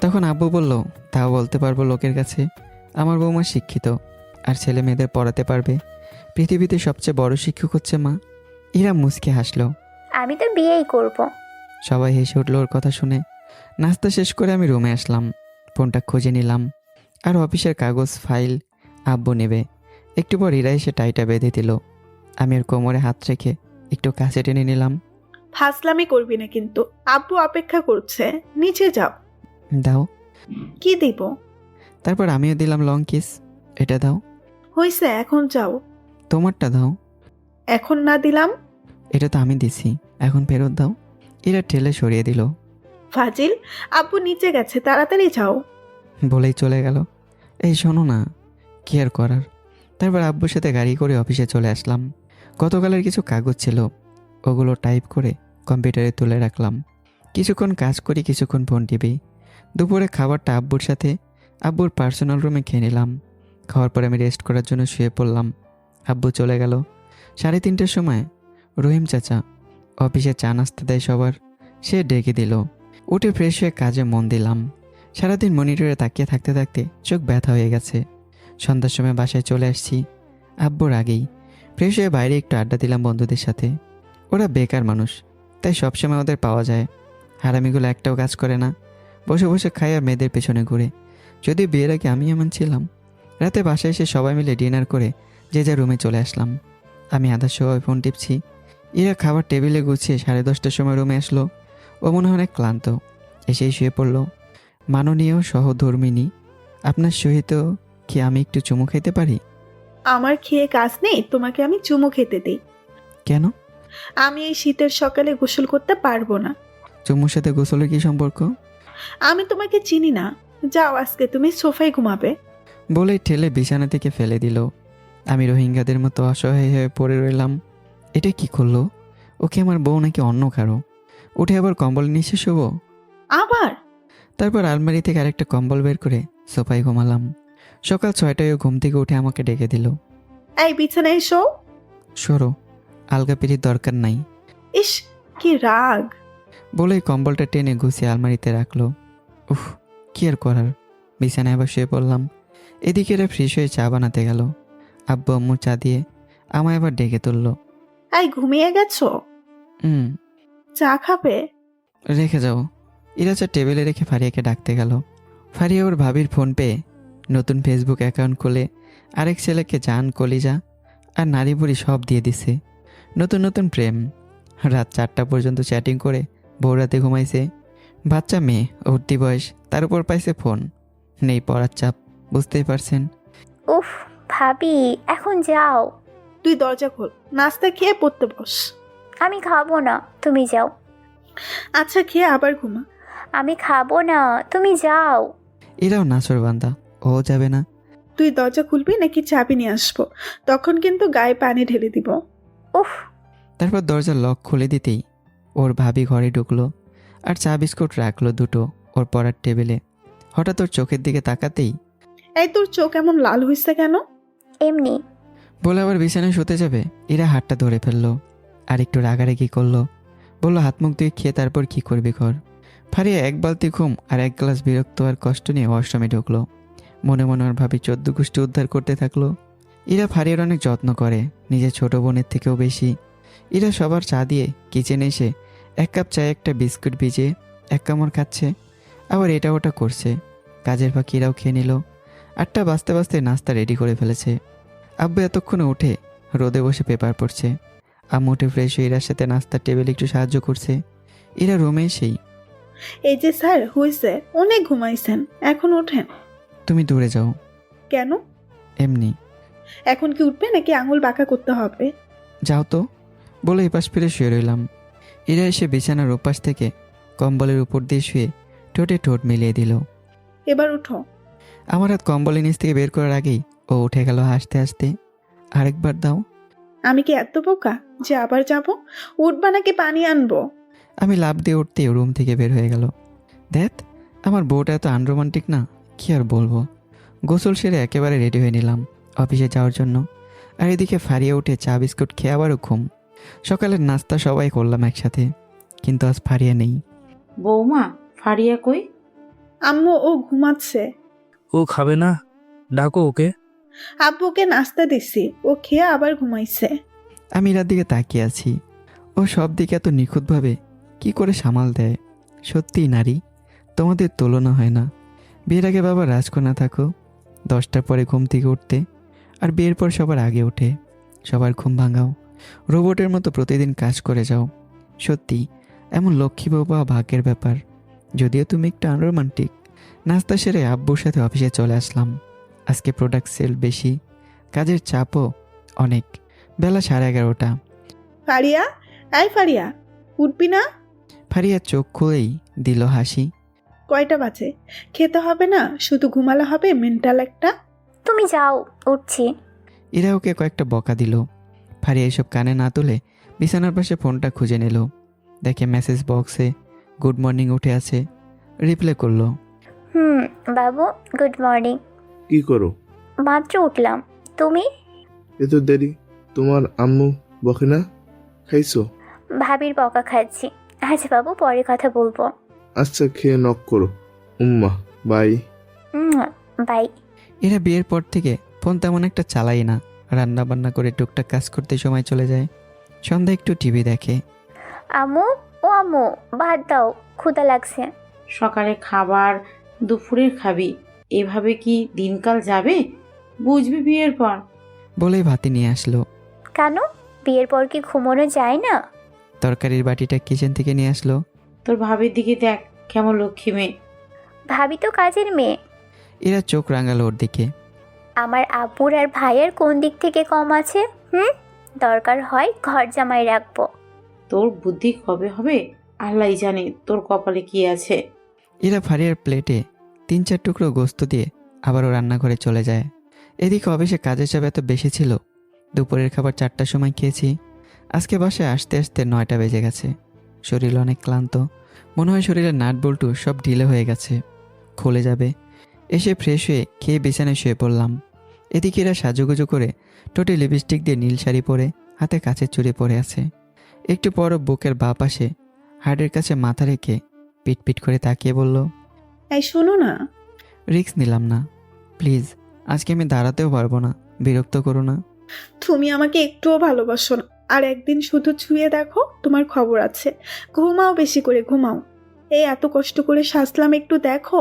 তখন আব্বু বলল, তাও বলতে পারবো লোকের কাছে আমার বৌমা শিক্ষিত আর ছেলে মেয়েদের পড়াতে পারবে। পৃথিবীতে সবচেয়ে বড় শিক্ষক হচ্ছে মা। ইরা মুচকে হাসলো। আমি তো বিয়েই করব। সবাই হেসে উঠল ওর কথা শুনে। নাস্তা শেষ করে আমি রুমে আসলাম, ফোনটা খুঁজে নিলাম। আর অফিসের কাগজ ফাইল আব্বু নেবে। একটু পর ইরা এসে টাইটা বেঁধে দিল। আমি ওর কোমরে হাত রেখে একটু কাছে টেনে নিলাম। ফাজলামি করবি না কিন্তু, আব্বু অপেক্ষা করছে, নিচে যাও। দাও। কি দিব? তারপর আমিও দিলাম লং কিস। এটা দাও। হইছে, এখন যাও। তোমারটা দাও। এখন না দিলাম? এটা তো আমি দিছি, এখন ফেরত দাও। এরা ঠেলে সরিয়ে দিল। ফাজিল, আব্বু নিচে গেছে, তাড়াতাড়ি যাও। বলেই চলে গেল। এই শোনো না, কি আর করার। তারপর আব্বুর সাথে গাড়ি করে অফিসে চলে আসলাম। গতকালের কিছু কাগজ ছিল, ওগুলো টাইপ করে কম্পিউটারে তুলে রাখলাম। কিছুক্ষণ কাজ করি, কিছুক্ষণ ফোন টিপি। দুপুরে খাবারটা আব্বুর সাথে আব্বুর পার্সোনাল রুমে খেয়ে নিলাম। খাওয়ার পরে আমি রেস্ট করার জন্য শুয়ে পড়লাম। আব্বু চলে গেল। 3:30টার সময় রহিম চাচা অফিসে চা নাস্তা দেয় সবার, সে ডেকে দিল। উঠে ফ্রেশ হয়ে কাজে মন দিলাম। সারাদিন মনিটরে তাকিয়ে থাকতে থাকতে চোখ ব্যথা হয়ে গেছে। সন্ধ্যার সময় বাসায় চলে আসছি আব্বুর আগেই। ফ্রেশ হয়ে বাইরে একটু আড্ডা দিলাম বন্ধুদের সাথে। ওরা বেকার মানুষ, তাই সবসময় ওদের পাওয়া যায়। হারামিগুলো একটাও কাজ করে না, বসে বসে খায় আর মেয়েদের পেছনে ঘুরে। যদি বিয়ের আগে আমি এমন ছিলাম। রাতে বাসায় এসে সবাই মিলে ডিনার করে যে যার রুমে চলে আসলাম। আমি আধার সময় ফোন টিপছি। এরা খাবার টেবিলে গুছিয়ে 10:30টার সময় রুমে আসলো। ও মনে হয় অনেক ক্লান্ত, এসেই শুয়ে পড়ল। মাননীয় সহধর্মিনী, আপনার সহিত কি আমি একটু চুমু খেতে পারি? আমার খেয়ে কাজ নেই, তোমাকে আমি চুমু খেতে দিই। কেন? আমি এই শীতের সকালে গোসল করতে পারবো না। চুমুর সাথে গোসলের কি সম্পর্ক? আমি তোমাকে চিনি না, যাও, আজকে তুমি সোফায় ঘুমাবে। বলেই ঠেলে বিছানা থেকে ফেলে দিল। আমি রোহিঙ্গাদের মতো অসহায় হয়ে পড়ে রইলাম। এটা কি করলো? ওকে আমার বউ নাকি অন্য কারো? উঠে আবার কম্বল নিচে শোবো? আবার? তারপর আলমারি থেকে আরেকটা কম্বল বের করে সোফায় ঘুমালাম। সকাল 6টায় ও ঘুম থেকে উঠে আমাকে ডেকে দিল। এই বিছানায় এসো। সরো, আলগা পিড়ির দরকার নাই। ইস, কি রাগ। বলেই কম্বলটা টেনে গুছিয়ে আলমারিতে রাখলো। উফ, কি আর করার। বিছানায় আবার শুয়ে পড়লাম। এদিকে এরা ফ্রেশ হয়ে চা বানাতে গেল। আব্বু আম্মু চা দিয়ে আমায় আবার ডেকে তুললো। এই ঘুমিয়ে গেছো? চা খাবে? রেখে যাও। এরা চা টেবিলে রেখে ফারিয়াকে ডাকতে গেল। ফারিয়া ওর ভাবির ফোন পেয়ে নতুন ফেসবুক অ্যাকাউন্ট খুলে আরেক ছেলেকে জান, কলিজা আর নারী বুড়ি সব দিয়ে দিছে। নতুন নতুন প্রেম। রাত 4টা পর্যন্ত চ্যাটিং করে ভোর রাতে ঘুমাইছে। বাচ্চা মেয়ে, উঠতি বয়স, তার উপর পাইছে ফোন। নেই পড়ার চাপ, বুঝতেই পারছেন। উফ ভাবি, এখন যাও। তুই দরজা খোল, নাস্তা খেয়ে পড়তে বস। আমি খাবো না, তুমি যাও। আচ্ছা, খেয়ে আবার ঘুমা। আমি খাবো না, তুমি যাও। এরাও নাচর বান্দা, ও যাবে না। তুই দরজা খুলবি নাকি চাবি নিয়ে আসবো? তখন কিন্তু গায়ে পানি ঢেলে দিব। উফ, তারপর দরজার লক খুলে দিতেই ওর ভাবি ঘরে ঢুকলো আর চা বিস্কুট রাখলো দুটো ওর পড়ার টেবিলে। হঠাৎ ওর চোখের দিকে তাকাতেই, এই তোর চোখ এমন লাল হইছে কেন? এমনি। বলে আবার বিছানায় শুতে যাবে। এরা হাতটা ধরে ফেললো আর একটু রাগারাগি করলো। বললো হাত মুখ দিয়ে খেয়ে তারপর কি করবি ঘর। ফারিয়া এক বালতি ঘুম আর এক গ্লাস বিরক্ত আর কষ্ট নিয়ে ওয়াশরুমে ঢুকলো। মনে মনে ওর ভাবি 14 গোষ্ঠী উদ্ধার করতে থাকলো। এরা ফারিয়ার অনেক যত্ন করে, নিজের ছোট বোনের থেকেও বেশি। এরা সবার চা দিয়ে কিচেনে এসে 1 কাপ চায়ে একটা বিস্কুট ভিজিয়ে 1 কামড় খাচ্ছে, আবার এটা ওটা করছে। কাজের ফাঁকি এরাও খেয়ে নিল। 8টা বাজতে বাজতে নাস্তা রেডি করে ফেলেছে। আব্বু এতক্ষণে উঠে রোদে বসে পেপার পড়ছে। আম্মু উঠে ফ্রেশ হয়ে এরার সাথে নাস্তার টেবিলে একটু সাহায্য করছে। এরা রুমে এসেই, এই যে স্যার, হইছে, অনেক ঘুমাইছেন, এখন ওঠেন। তুমি দূরে যাও। কেন? এমনি। এখন কি উঠবে নাকি আঙুল বাঁকা করতে হবে? যাও তো, বলে এপাশ ফিরে শুয়ে রইলাম। এরা এসে বিছানার ওপাশ থেকে কম্বলের উপর দিয়ে শুয়ে ঠোঁটে ঠোঁট মিলিয়ে দিল। এবার উঠো। আমার হাত কম্বলের নিচ থেকে বের করার আগেই ও উঠে গেল হাসতে হাসতে। আরেকবার দাও। আমি কি এত বোকা যে আবার যাব? উঠবা নাকি পানি আনবো? আমি লাফ দিয়ে উঠতেই রুম থেকে বের হয়ে গেল। দেখ, আমার বউটা এত আনরোমান্টিক না, কি আর বলবো। গোসল সেরে একেবারে রেডি হয়ে নিলাম অফিসে যাওয়ার জন্য। আর এদিকে ফারিয়ে উঠে চা বিস্কুট খেয়ে আবারও ঘুম। সকালের নাস্তা সবাই করলাম একসাথে, কিন্তু আজ ফারিয়া নেই। বৌমা, ফারিয়া কই? আম্মু, ও ঘুমাচ্ছে। ও খাবে না, ডাকো ওকে। আব্বুকে নাস্তা দিছি, ও খেয়ে আবার ঘুমাইছে। আমি এর দিকে তাকিয়ে আছি। ও সব দিকে এত নিখুঁতভাবে কি করে সামাল দেয়। সত্যিই নারী, তোমাদের তুলনা হয় না। বিয়ের আগে বাবা রাজকন্যা থাকো, 10টার পরে ঘুম থেকে উঠতে, আর বিয়ের পর সবার আগে ওঠে, সবার ঘুম ভাঙাও, রোবটের মতো প্রতিদিন কাজ করে যাও। সত্যি এমন লক্ষ্মী বউ পাওয়া ভাগ্যের ব্যাপার। যদিও তুমি একটু আনরোমান্টিক। নাস্তা সেরে আব্বুর সাথে অফিসে চলে আসলাম। আজকে প্রোডাক্ট সেল বেশি, কাজের চাপও অনেক। বেলা 11:30। ফারিয়া, আয় ফারিয়া, উঠবি না? ফারিয়া চোখ খুলেই দিল হাসি। কয়টা বাজে? খেতে হবে না, শুধু ঘুমালে হবে? মেন্টাল একটা। তুমি যাও, উঠছি। এরা ওকে কয়েকটা বকা দিল। ফারিয়া এসব কানে না তুলে বিছানার পাশে ফোনটা খুঁজে নিল। দেখে মেসেজ বক্সে গুড মর্নিং উঠে আছে। রিপ্লাই করলো। বাবু, গুড মর্নিং। কি করো? মাত্র উঠলাম। তুমি? এত দেরি? তোমার আম্মু বকে না? খাইছো? ভাবির বকা খাচ্ছি। আচ্ছা বাবু, পরে কথা বলবো। আচ্ছা, খেয়ে নক করো। উম্মা, বাই। বাই। এরা বিয়ের পর থেকে ফোন তেমন একটা চালাই না। রান্না বান্না করে টুকটাক কাজ করতে সময় চলে যায়। সন্ধ্যা একটু টিভি দেখে। আম্মু, ও আম্মু, ভাত দাও, ক্ষুধা লাগছে। সকালে খাবার, দুপুরে খাবি, এভাবে কি দিনকাল যাবে? বুঝবি বিয়ের পর। বলেই ভাতে নিয়ে আসলো। কেন, বিয়ের পর কি ঘুমানো যায় না? তরকারির বাটিটা কিচেন থেকে নিয়ে আসলো। তোর ভাবির দিকে দেখ, কেমন লক্ষ্মী মেয়ে। ভাবি তো কাজের মেয়ে। এরা চোখ রাঙালো ওর দিকে। আমার আব্বুর আর ভাইয়ের কোন দিক থেকে কম আছে? দরকার হয় ঘর জামাই রাখবো। তোর বুদ্ধি কবে হবে আল্লাহই জানে, তোর কপালে কি আছে। এরা ফারিয়ার প্লেটে 3-4 টুকরো গোস্ত দিয়ে আবারও রান্নাঘরে চলে যায়। এদিকে অফিসে কাজের চাপ এত বেশি ছিল, দুপুরের খাবার 4টার সময় খেয়েছি। আজকে বাসায় আসতে আসতে 9টা বেজে গেছে। শরীর অনেক ক্লান্ত, মনে হয় শরীরের নাট বল্টু সব ঢিলে হয়ে গেছে, খুলে যাবে। এসে ফ্রেশ হয়ে খেয়ে বিছানায় শুয়ে পড়লাম। এদিকে এরা সাজুগুজু করে টোটে লিপস্টিক দিয়ে নীল শাড়ি পরে হাতে কাচের চুড়ি পরে আছে। একটু পর বুকের বাঁ পাশে হার্টের কাছে মাথা রেখে পিট করে তাকিয়ে বলল, এই শোনো না। রিস্ক নিলাম না, প্লিজ। আজকে আমি দাঁড়াতেও পারবো না, বিরক্ত করো না। তুমি আমাকে একটুও ভালোবাসো না, আর একদিন শুধু ছুঁয়ে দেখো, তোমার খবর আছে। ঘুমাও, বেশি করে ঘুমাও। এই এত কষ্ট করে সাজলাম, একটু দেখো।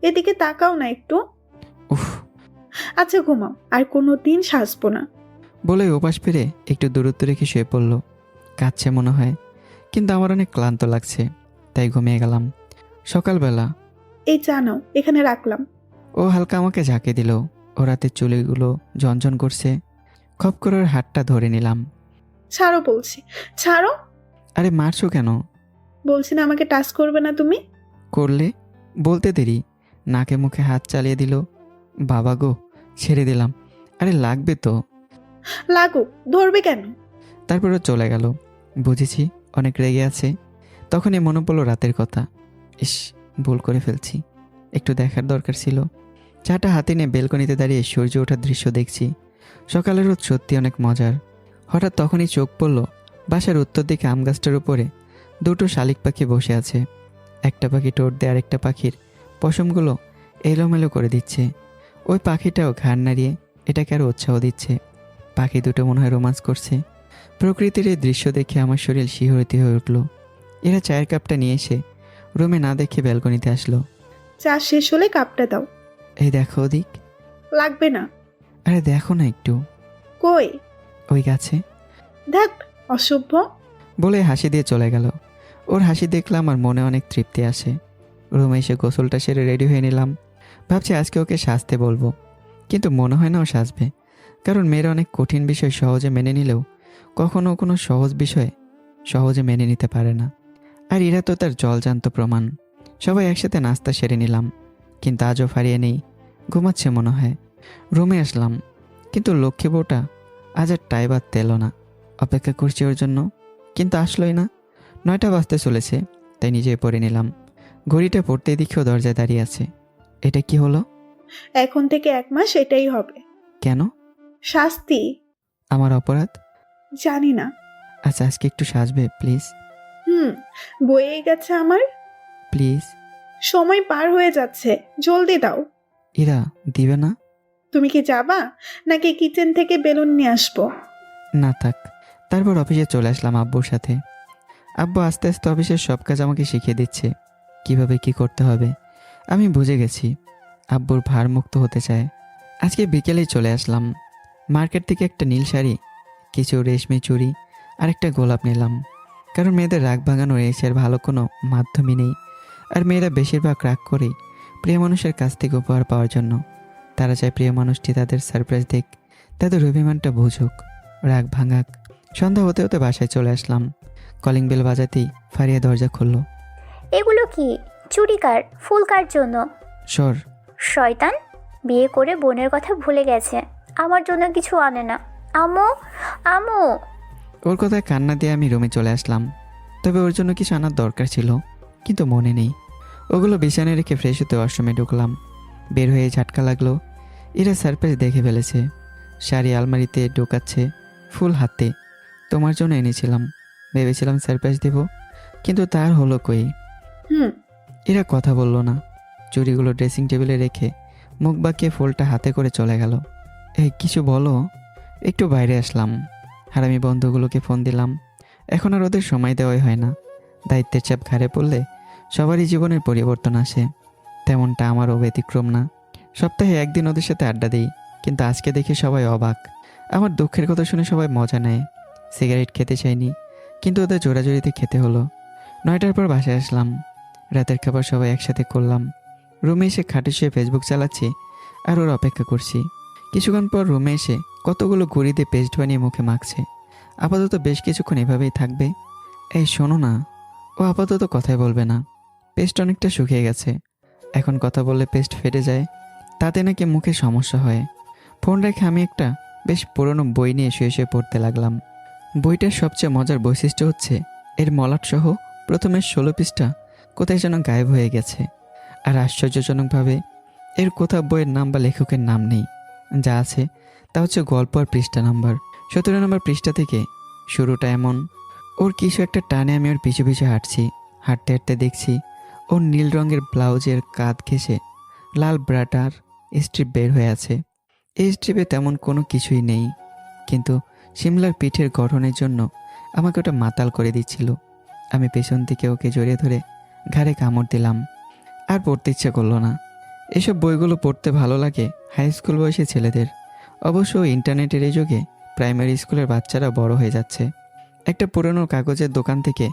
এদিকে তাকাও না একটু। উফ। আচ্ছা ঘুমাও, আর কোনো দিন সাজবো না। বলে ওপাশ ফিরে একটু দূরত্ব রেখে শুয়ে পড়ল। কাঁদছে মনে হয়, কিন্তু আমার অনেক ক্লান্ত লাগছে, তাই ঘুমিয়ে গেলাম। সকালবেলা এই চা নাও, এখানে রাখলাম। ও হালকা আমাকে ঝাঁকে দিল। ও রাতের চুলগুলো ঝনঝন করছে। খপ করে ওর হাতটা ধরে নিলাম। ছাড়ো বলছি, ছাড়ো। আরে মারছো কেন? বলছি না আমাকে টাচ করবে না তুমি। করলে? বলতে দেরি, নাকে মুখে হাত চালিয়ে দিল। বাবা গো, ছেড়ে দিলাম। আরে লাগবে তো। লাগুক, ধরবে কেন? তারপরও চলে গেল। বুঝেছি অনেক রেগে আছে। তখনই মনে পড়লো রাতের কথা। ইস, ভুল করে ফেলছি, একটু দেখার দরকার ছিল। চাটা হাতে নিয়ে বেলকনিতে দাঁড়িয়ে সূর্য ওঠার দৃশ্য দেখছি। সকালের রোদ সত্যি অনেক মজার। হঠাৎ তখনই চোখ পড়ল বাসার উত্তর দিকে আম গাছটার উপরে 2টো শালিক পাখি বসে আছে। একটা পাখি ঠোঁট দিয়ে আরেকটা পাখির পশমগুলো এলোমেলো করে দিচ্ছে। ওই পাখিটাও ঘাড় নাড়িয়ে এটাকে আরও উৎসাহ দিচ্ছে। পাখি দুটো মনে হয় রোমান্স করছে। প্রকৃতির এই দৃশ্য দেখে আমার শরীর শিহরিত হয়ে উঠল। এরা চায়ের কাপটা নিয়ে এসে রুমে না দেখে ব্যালকনিতে আসলো। চা শেষ হলে কাপটা দাও। এই দেখো ওদিক। লাগবে না। আরে দেখো না একটু। কই? ওই গাছে। দেখ, অসভ্য। বলে হাসি দিয়ে চলে গেল। ওর হাসি দেখলাম আর মনে অনেক তৃপ্তি আসে। রুমে এসে গোসলটা সেরে রেডি হয়ে নিলাম। ভাবছি আজকে ওকে সাজতে বলবো, কিন্তু মনে হয় না ও সাজবে। কারণ মেয়েরা অনেক কঠিন বিষয় সহজে মেনে নিলেও কখনো কোনো সহজ বিষয়ে সহজে মেনে নিতে পারে না। আর এরা তো তার জলজান্ত প্রমাণ। সবাই একসাথে নাস্তা সেরে নিলাম, কিন্তু আজও ফারিয়ে নেই, ঘুমাচ্ছে মনে হয়। রুমে আসলাম, কিন্তু লক্ষ্মী বউটা আজ আর টাই বাদ তেল না। অপেক্ষা করছি ওর জন্য, কিন্তু আসলোই না। 9টা বাজতে চলেছে, তাই নিজে পরে নিলাম। ঘড়িটা পড়তে দেখেও দরজায় দাঁড়িয়ে আছে। এটা কি হলো? এখন থেকে 1 মাস এটাই হবে। কেন? শাস্তি। আমার অপরাধ? জানি না। আচ্ছা আজকে একটু সাজবে প্লিজ। বয়ে গেছে আমার। প্লিজ। সময় পার হয়ে যাচ্ছে, জলদি দাও। ইরা দিবে না? তুমি কি যাবা, নাকি কিচেন থেকে বেলুন নিয়ে আসবো? না থাক। তারপর অফিসে চলে আসলাম আব্বুর সাথে। আব্বু আস্তে আস্তে অফিসের সব কাজ আমাকে শিখিয়ে দিচ্ছে। কিভাবে কি করতে হবে। আমি বুঝে গেছি আব্বুর ভার মুক্ত হতে চায়। আজকে বিকেলেই চলে আসলাম। মার্কেট থেকে একটা নীল শাড়ি, কিছু রেশমি চুড়ি আর একটা গোলাপ নিলাম। কারণ মেয়েদের রাগ ভাঙানোর এসের ভালো কোনো মাধ্যমই নেই। আর মেয়েরা বেশিরভাগ রাগ করেই প্রিয় মানুষের কাছ থেকে উপহার পাওয়ার জন্য। তারা চায় প্রিয় মানুষটি তাদের সারপ্রাইজ দিক, তাদের অভিমানটা বুঝুক, রাগ ভাঙাক। সন্ধ্যা হতে হতে বাসায় চলে আসলাম। কলিং বেল বাজাতেই ফারিয়া দরজা খুলল। এগুলো কি? চুড়ি কার? ফুল কার জন্য? সর। শয়তান, বিয়ে করে বোনের কথা ভুলে গেছে, আমার জন্য কিছু আনে না। আম্মু, আম্মু। ওর কথায় কান্না দিয়ে আমি রুমে চলে আসলাম। তবে ওর জন্য কিছু আনার দরকার ছিল, কিন্তু মনে নেই। ওগুলো বিছানায় রেখে ফ্রেশ হতে ওয়াশরুমে ঢুকলাম। বের হয়ে ঝাটকা লাগলো, এরা সারপ্রাইজ দেখে ফেলেছে। শাড়ি আলমারিতে ঢোকাচ্ছে, ফুল হাতে। তোমার জন্য এনেছিলাম, ভেবেছিলাম সারপ্রাইজ দেব, কিন্তু তার হলো কই। হুম। এরা কথা বললো না। চুড়িগুলো ড্রেসিং টেবিলে রেখে মুখ বাঁকিয়ে ফুলটা হাতে করে চলে গেল। এই কিছু বলো। একটু বাইরে আসলাম। হারামি বন্ধুগুলোকে ফোন দিলাম। এখন আর ওদের সময় দেওয়াই হয় না। দায়িত্বের চাপ ঘাড়ে পড়লে সবারই জীবনের পরিবর্তন আসে, তেমনটা আমারও ব্যতিক্রম না। সপ্তাহে একদিন ওদের সাথে আড্ডা দিই, কিন্তু আজকে দেখে সবাই অবাক। আমার দুঃখের কথা শুনে সবাই মজা নেয়। সিগারেট খেতে চাইনি, কিন্তু ওদের জোরাজোরিতে খেতে হলো। 9টার পর বাসায় আসলাম। রাতের খাবার সবাই একসাথে করলাম। রুমে এসে খাটে শুয়ে ফেসবুক চালাচ্ছি আর ওর অপেক্ষা করছি। কিছুক্ষণ পর রুমে এসে কতগুলো গুঁড়ি দিয়ে পেস্ট বানিয়ে মুখে মাখছে। আপাতত বেশ কিছুক্ষণ এভাবেই থাকবে। এই শোনো না। ও আপাতত কথাই বলবে না। পেস্ট অনেকটা শুকিয়ে গেছে, এখন কথা বললে পেস্ট ফেটে যায়, তাতে নাকি মুখে সমস্যা হয়। ফোন রেখে আমি একটা বেশ পুরনো বই নিয়ে শুয়ে শুয়ে পড়তে লাগলাম। বইটার সবচেয়ে মজার বৈশিষ্ট্য হচ্ছে এর মলাটসহ প্রথমের 16 পৃষ্ঠা কোথায় যেন গায়েব হয়ে গেছে। আর আশ্চর্যজনকভাবে এর কোথাও বইয়ের নাম বা লেখকের নাম নেই। যা আছে তা হচ্ছে গল্প আর পৃষ্ঠা নাম্বার। 17 নম্বর পৃষ্ঠা থেকে শুরুটা এমন। ওর কিছু একটা টানে আমি ওর পিছু পিছু হাঁটছি। হাঁটতে হাঁটতে দেখছি ওর নীল রঙের ব্লাউজের কাঁধ ঘেঁষে লাল ব্রাটার স্ট্রিপ বের হয়ে আছে। এই স্ট্রিপে তেমন কোনো কিছুই নেই, কিন্তু শিমলার পিঠের গঠনের জন্য আমাকে ওটা মাতাল করে দিচ্ছিল। আমি পেছন থেকে ওকে জড়িয়ে ধরে ঘাড়ে কামড় দিলাম। আর পড়তে ইচ্ছা করলো না। এসব বইগুলো পড়তে ভালো লাগে হাই স্কুল বয়সী ছেলেদের। অবশ্য ইন্টারনেটের এই যুগে প্রাইমারি স্কুলের বাচ্চারা বড় হয়ে যাচ্ছে। একটা পুরনো কাগজের দোকান থেকে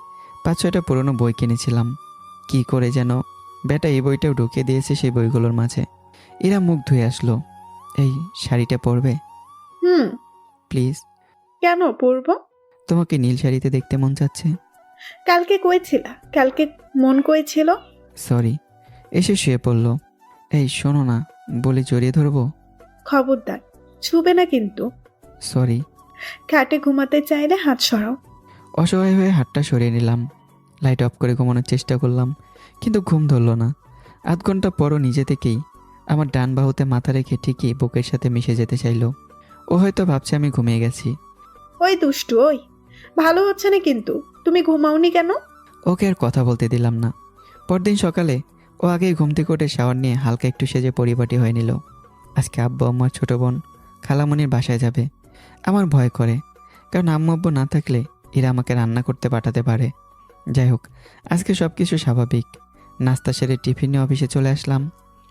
5-6টা পুরনো বই কিনেছিলাম। কি করে যেন বেটা এই বইটাও ঢুকিয়ে দিয়েছে সেই বইগুলোর মাঝে। এরা মুখ ধুয়ে আসলো। এই শাড়িটা পরবে হুম। প্লিজ? কেন পরবো? তোমাকে নীল শাড়িতে দেখতে মন চাচ্ছে। কালকে কইছিলা, কালকে মন কইছিল। সরি। এসে শুয়ে পড়লো। এই শোনো না, বলে জড়িয়ে ধরবো? খবরদার, ছুবে না কিন্তু। সরি। খাটে ঘুমাতে চাইলে হাত সরাও। অসহায় হয়ে হাতটা সরিয়ে নিলাম। লাইট অফ করে ঘুমানোর চেষ্টা করলাম, কিন্তু ঘুম ধরলো না। আধ ঘন্টা পরও নিজে থেকেই আমার ডান বাহুতে মাথা রেখে ঠিকই বুকের সাথে মিশে যেতে চাইলো। ও হয়তো ভাবছে আমি ঘুমিয়ে গেছি। ওই দুষ্টু, ওই ভালো হচ্ছে না কিন্তু। তুমি ঘুমাওনি কেন? ওকে আর কথা বলতে দিলাম না। পরদিন সকালে ও আগেই ঘুম থেকে উঠে শাওয়ার নিয়ে হালকা একটু সেজে পরিপাটি হয়ে নিল। আজকে আব্বু আম্মার ছোট বোন খালামণির বাসায় যাবে। আমার ভয় করে, কারণ আম্মু আব্বু না থাকলে এরা আমাকে রান্না করতে পাঠাতে পারে। যাই হোক, আজকে সব কিছু স্বাভাবিক। নাস্তা সেরে টিফিন নিয়ে অফিসে চলে আসলাম।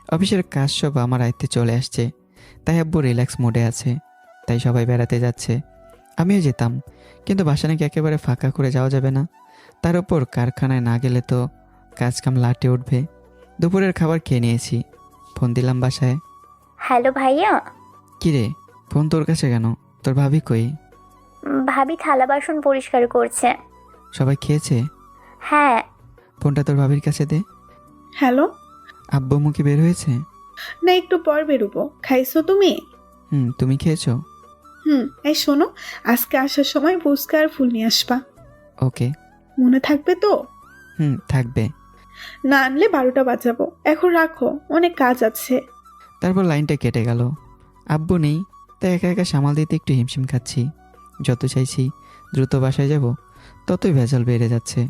অফিসের কাজ সব আমার আয়ত্তে চলে আসছে, তাই আব্বু রিল্যাক্স মোডে আছে। তাই সবাই বেড়াতে যাচ্ছে, আমিও যেতাম, কিন্তু বাসা নাকি একেবারে ফাঁকা করে যাওয়া যাবে না। তার উপর কারখানায় না গেলে তো কাজকাম লাটে উঠবে। দুপুরের খাবার খেয়ে নিয়েছি। ফোন দিলাম বাসায়। হ্যালো ভাইয়া। কিরে, ফোন তোর কাছে কেন? তোর ভাবি কই? ভাবি থালা বাসন পরিষ্কার করছে। সবাই খেয়েছে? হ্যাঁ। ফোনটা তোর ভাবির কাছে দে। হ্যালো। আব্বু আম্মু কি বের হয়েছে? না, একটু পর বেরোবো। খাইছো তুমি? তুমি খেয়েছো? এই শোনো, আজকে আসার সময় ফুচকা আর ফুল নিয়ে আসবা। ওকে। মনে থাকবে তো? থাকবে। না আনলে 12টা বাজাবো। এখন রাখো, অনেক কাজ আছে। তারপর লাইনটা কেটে গেল। আব্বু নেই, তাই একা একা সামাল দিতে একটু হিমশিম খাচ্ছি। যত চাইছি দ্রুত বাসায় যাব, ততই ভেজাল বেড়ে যাচ্ছে।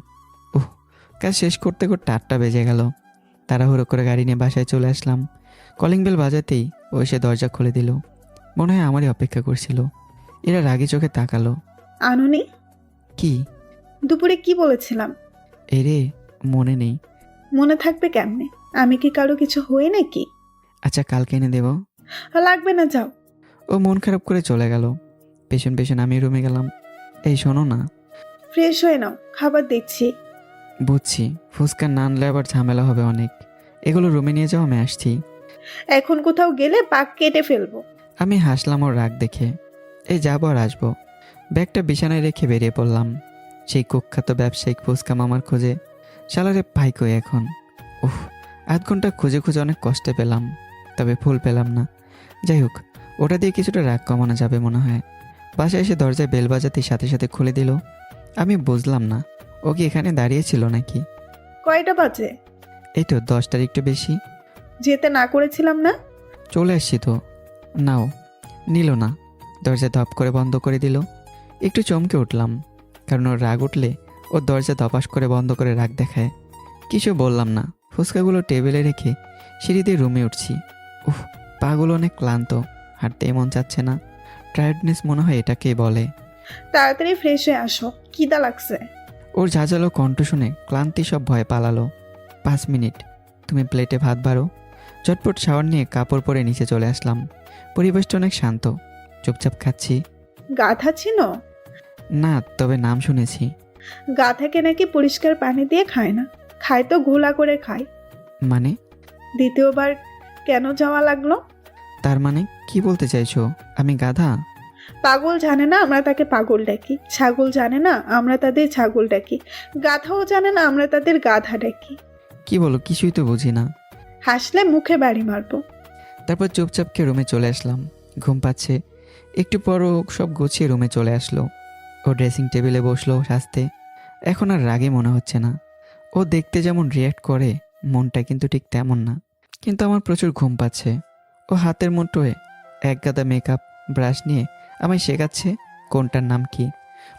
কাজ শেষ করতে করতে 8টা বেজে গেল। তাড়াহুড়ো করে গাড়ি নিয়ে বাসায় চলে আসলাম। কলিং বেল বাজাতেই ও এসে দরজা খুলে দিল। মনে হয় আমারই অপেক্ষা করছিল। এরা রাগি চোখে তাকালো। আনুনি? কি? দুপুরে কি বলেছিলাম? এরে, মনে নেই। মনে থাকবে কেমনে? আমি কি কারো কিছু হই নাকি? আচ্ছা কালকে এনে দেবো। লাগবে না, যাও। ও মন খারাপ করে চলে গেল। পেছন পেছন আমি রুমে গেলাম। এই শোনো না। ফ্রেশ হয়ে নাও, খাবার দিচ্ছি। বুঝছি, ফুচকা না আনলে আবার ঝামেলা হবে অনেক। এগুলো রুমে নিয়ে যাও, আমি আসছি। এখন কোথাও গেলে পাক কেটে ফেলবো। আমি হাসলাম ওর রাগ দেখে। এই যাবো আর আসবো। ব্যাগটা বিছানায় রেখে বেরিয়ে পড়লাম সেই কুখ্যাত ব্যবসায়িক ফুচকা মামার খোঁজে। শালারে পাই কই এখন? উফ, আধ ঘন্টা খুঁজে খুঁজে অনেক কষ্টে পেলাম, তবে ফুল পেলাম না। যাই হোক, ওটা দিয়ে কিছুটা রাগ কমানো যাবে মনে হয়। বাসায় এসে দরজায় বেল বাজাতেই সাথে সাথে খুলে দিল। আমি বুঝলাম না, ও কি এখানে দাঁড়িয়েছিল নাকি? কয়টা বাজে? এই তো 10টার একটু বেশি। যেতে না করেছিলাম না? চলে আসছি তো। নাও। নিল না, দরজা ধপ করে বন্ধ করে দিল। একটু চমকে উঠলাম, কারণ ওর রাগ উঠলে ওর দরজা ধপাস করে বন্ধ করে রাগ দেখায়। কিছু বললাম না, ফুচকাগুলো টেবিলে রেখে সিঁড়ি দিয়ে রুমে উঠছি। উফ, পাগুলো অনেক ক্লান্ত, হাঁটতে মন চাচ্ছে না। টায়ার্ডনেস মনে হয় এটাকেই বলে। তাড়াতাড়ি ফ্রেশ হয়ে আসো, খিদা লাগছে। ওর ঝাঁঝালো কণ্ঠ শুনে ক্লান্তি সব ভয় পালালো। 5 মিনিট, তুমি প্লেটে ভাত বাড়ো। চটপট শাওয়ার নিয়ে কাপড় পরে নিচে চলে আসলাম। পরিবেশটা অনেক শান্ত, চুপচাপ খাচ্ছি। গাধা চিনো? না, তবে নাম শুনেছি। গাধাকে নাকি পরিষ্কার পানি দিয়ে খায় না, খায় তো ঘোলা করে খায়। মানে? দ্বিতীয়বার কেন যাওয়া লাগলো? তার মানে কি বলতে চাইছো? আমি গাধা? পাগল জানে না আমরা তাকে পাগল ডাকি, ছাগল জানে না আমরা তাদের ছাগল ডাকি, গাধাও জানে না আমরা তাদের গাধা ডাকি। কি বলো, কিছুই তো বুঝি না। হাসলে মুখে বাড়ি মারবো। তারপর চুপচাপকে রুমে চলে আসলাম। ঘুম পাচ্ছে। একটু পরও সব গুছিয়ে রুমে চলে আসলো। ও ড্রেসিং টেবিলে বসলো সাজতে। এখন আর রাগে মনে হচ্ছে না। ও দেখতে যেমন রিয়্যাক্ট করে, মনটা কিন্তু ঠিক তেমন না। কিন্তু আমার প্রচুর ঘুম পাচ্ছে। ও হাতের মুঠোয় এক গাদা মেকআপ ব্রাশ নিয়ে আমায় শেখাচ্ছে কোনটার নাম কি।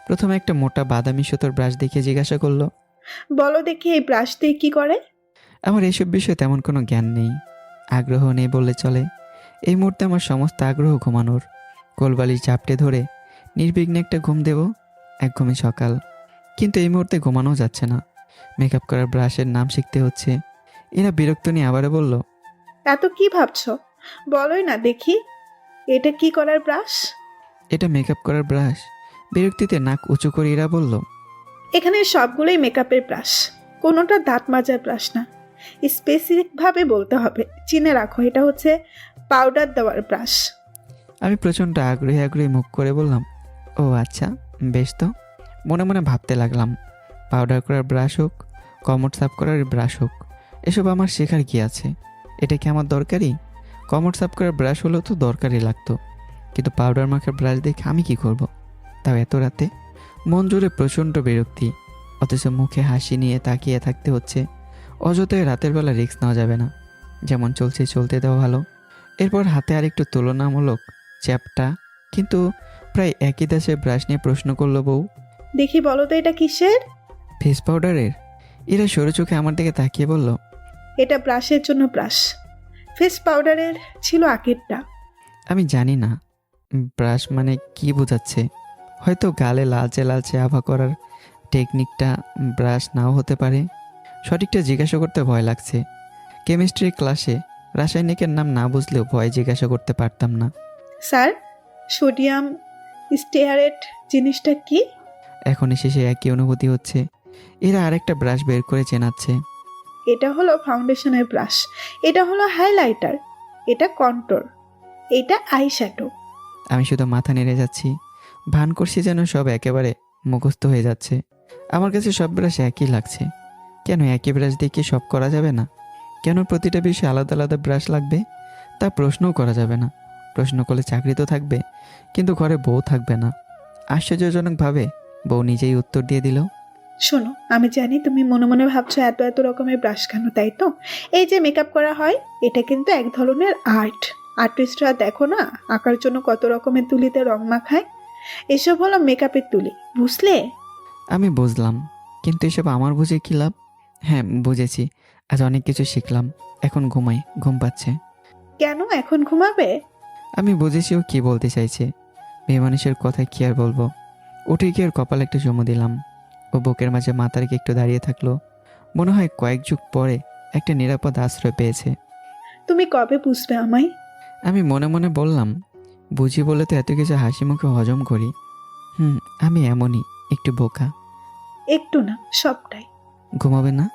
প্রথমে একটা মোটা বাদামি সুতোর ব্রাশ দেখে জিজ্ঞাসা করলো, বলো দেখি এই ব্রাশ দিয়ে কি করে? আমার এসব বিষয়ে তেমন কোনো জ্ঞান নেই, আগ্রহ নেই বললে চলে। এই মুহূর্তে আমার সমস্ত আগ্রহ ঘুমানোর। কোলবালিশ চাপটে ধরে নির্বিঘ্নে একটা ঘুম দেব, এক ঘুমে সকাল। কিন্তু এই মুহূর্তে ঘুমানোও যাচ্ছে না। মেকআপ করার ব্রাশের নাম শিখতে হচ্ছে। এরা বিরক্ত নিয়ে আবারও বলল, এত কি ভাবছো? বলোই না দেখি, এটা কি করার ব্রাশ? এটা মেকআপ করার ব্রাশ। বিরক্তিতে নাক উঁচু করে এরা বলল, এখানে সবগুলোই মেকআপের ব্রাশ, কোনোটা দাঁত মাজার ব্রাশ না। স্পেসিফিকভাবে বলতে হবে, চিনে রাখো, এটা হচ্ছে পাউডার দেওয়ার ব্রাশ। আমি প্রচণ্ড আগ্রহী আগ্রহী মুখ করে বললাম, ও আচ্ছা, বেশ তো। মনে মনে ভাবতে লাগলাম, পাউডার করার ব্রাশ হোক, কমোড সাফ করার ব্রাশ হোক, এসব আমার শেখার কি আছে? এটা কি আমার দরকারি? কমোড সাফ করার ব্রাশ হলেও তো দরকারই লাগতো, কিন্তু পাউডার মাখার ব্রাশ দেখে আমি কি করব? তাও এত রাতে। মন জুড়ে প্রচণ্ড বিরক্তি, অথচ মুখে হাসি নিয়ে তাকিয়ে থাকতে হচ্ছে। অযথাই রাতের বেলা রিস্ক নেওয়া যাবে না। যেমন চলছে চলতে দেওয়া ভালো। এরপর হাতে আরেকটু তুলনামূলক চ্যাপটা কিন্তু প্রায় একই দেশের ব্রাশ নিয়ে প্রশ্ন করলো বউ, দেখি বলো তো এটা কিসের? ফেস পাউডারের। এরা সরু চোখে আমার দিকে তাকিয়ে বলল, এটা ব্রাশের জন্য ব্রাশ, ফেস পাউডারের ছিল আগেরটা। আমি জানি না ব্রাশ মানে কি বোঝাচ্ছে। হয়তো গালে লালচে লালচে আভা করার টেকনিকটা ব্রাশ নাও হতে পারে। সঠিকটা জিজ্ঞাসা করতে ভয় লাগছে। কেমিস্ট্রি ক্লাসে রাসায়নিকের নাম না বুঝলেও ভয় জিজ্ঞাসা করতে পারতাম না। স্যার, সোডিয়াম স্টেয়ারেট জিনিসটা কি? এখনই শেষে একই অনুভূতি হচ্ছে। এরা আরেকটা ব্রাশ বের করে চেনাচ্ছে। এটা হলো ফাউন্ডেশনের ব্রাশ, এটা হলো হাইলাইটার, এটা কন্ট্রোল, এটা আই শ্যাডো। আমি শুধু মাথা নেড়ে যাচ্ছি, ভান করছি যেন সব একেবারে মুখস্থ হয়ে যাচ্ছে। আমার কাছে সব ব্রাশ একই লাগছে। কেন একই ব্রাশ দিয়ে কি সব করা যাবে না? কেন প্রতিটা বিষয়ে আলাদা আলাদা ব্রাশ লাগবে? তা প্রশ্নও করা যাবে না। প্রশ্ন করলে চাকরি তো থাকবে, কিন্তু ঘরে বউ থাকবে না। আশ্চর্যজনকভাবে বউ নিজেই উত্তর দিয়ে দিল, শোনো, আমি জানি তুমি মনে মনে ভাবছো এত এত রকমের ব্রাশ কেন, তাই তো? এই যে মেকআপ করা হয়, এটা কিন্তু এক ধরনের আর্ট। আর্টিস্টরা দেখো না আঁকার জন্য কত রকমের তুলিতে রং মাখায়, এসব হলো মেকআপের তুলি, বুঝলে? আমি বুঝলাম, কিন্তু এসব আমার বুঝে কী লাভ? হ্যাঁ বুঝেছি, আজ অনেক কিছু শিখলাম। এখন ঘুমাই, ঘুম পাচ্ছে। কেন এখন ঘুমাবে? আমি বুঝেছি ও কী বলতে চাইছে। মেয়ে মানুষের কথায় কী আর বলবো। উঠে গিয়ে ওর কপালে একটা চুমু দিলাম। ও বুকের মাঝে মাথা রেখে একটু দাঁড়িয়ে থাকলো। মনে হয় কয়েক যুগ পরে একটা নিরাপদ আশ্রয় পেয়েছে। তুমি কবে বুঝবে আমায়? আমি মনে মনে বললাম, বুঝি বলে তো এত কিছু হাসি মুখে হজম করি। আমি এমনই, একটু বোকা। একটু না, সবটাই। ঘুমাবে না?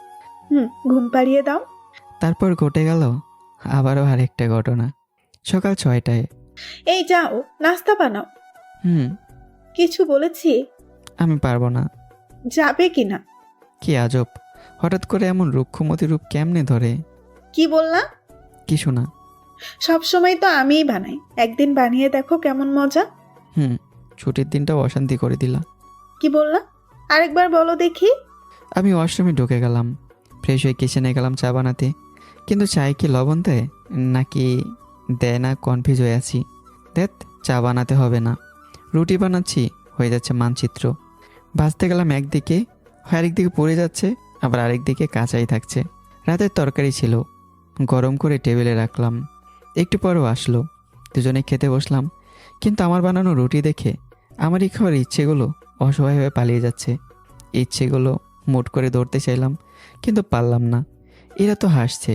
ঘুম পাড়িয়ে দাও। তারপর ঘটে গেল আবারও আরেকটা ঘটনা। সকাল 6টায়। এই যাও, নাস্তা বানাও। কিছু বলেছি? আমি পারবো না। যাবে কিনা? কি আজব, হঠাৎ করে এমন রুক্ষমতি রূপ কেমনে ধরে? কি বললা? কিছু না। সব সময় তো আমিই বানাই, একদিন বানিয়ে দেখো কেমন মজা। ছুটির দিনটাও অশান্তি করে দিলা। কি বললা? আরেকবার বলো দেখি। আমি ওয়াশরুমে ঢুকে গেলাম, ফ্রেশ হয়ে কিচেনে গেলাম চা বানাতে। কিন্তু চায়ে কি লবণ দেয় নাকি দেয় না কনফিউজ হয়ে আছি। দেখ, চা বানাতে হবে না, রুটি বানাচ্ছি, হয়ে যাচ্ছে মানচিত্র। ভাজতে গেলাম একদিকে, হয় আরেকদিকে পড়ে যাচ্ছে, আবার আরেকদিকে কাঁচাই থাকছে। রাতের তরকারি ছিল, গরম করে টেবিলে রাখলাম। একটু পরও আসলো, দুজনে খেতে বসলাম। কিন্তু আমার বানানো রুটি দেখে আমারই খাওয়ার ইচ্ছেগুলো অসহায় হয়ে পালিয়ে যাচ্ছে। ইচ্ছেগুলো মুট করে ধরতে চাইলাম, কিন্তু পারলাম না। এরা তো হাসছে।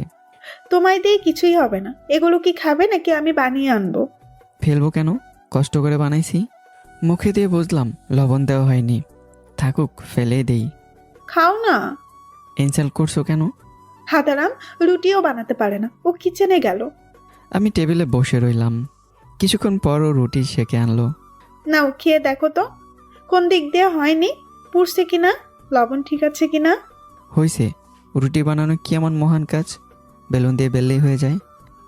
তোমায় দিয়ে কিছুই হবে না। এগুলো কি খাবে নাকি আমি বানিয়ে আনবো? ফেলবো কেন? কষ্ট করে বানাইছি। মুখে দিয়ে বুঝলাম লবণ দেওয়া হয়নি। থাকুক, ফেলে দেই। খাও না। ইনসাল্ট করছো কেন? হাতারাম রুটিও বানাতে পারে না, ও কিচেনে গেল। আমি টেবিলে বসে রইলাম। কিছুক্ষণ পর ও রুটি সেকে আনলো। নাও খেয়ে দেখো তো কোন দিক দিয়ে হয়নি, পুড়ছে কিনা, লবণ ঠিক আছে কিনা। হয়েছে। রুটি বানানো কি এমন মহান কাজ? বেলুন দিয়ে বেললেই হয়ে যায়।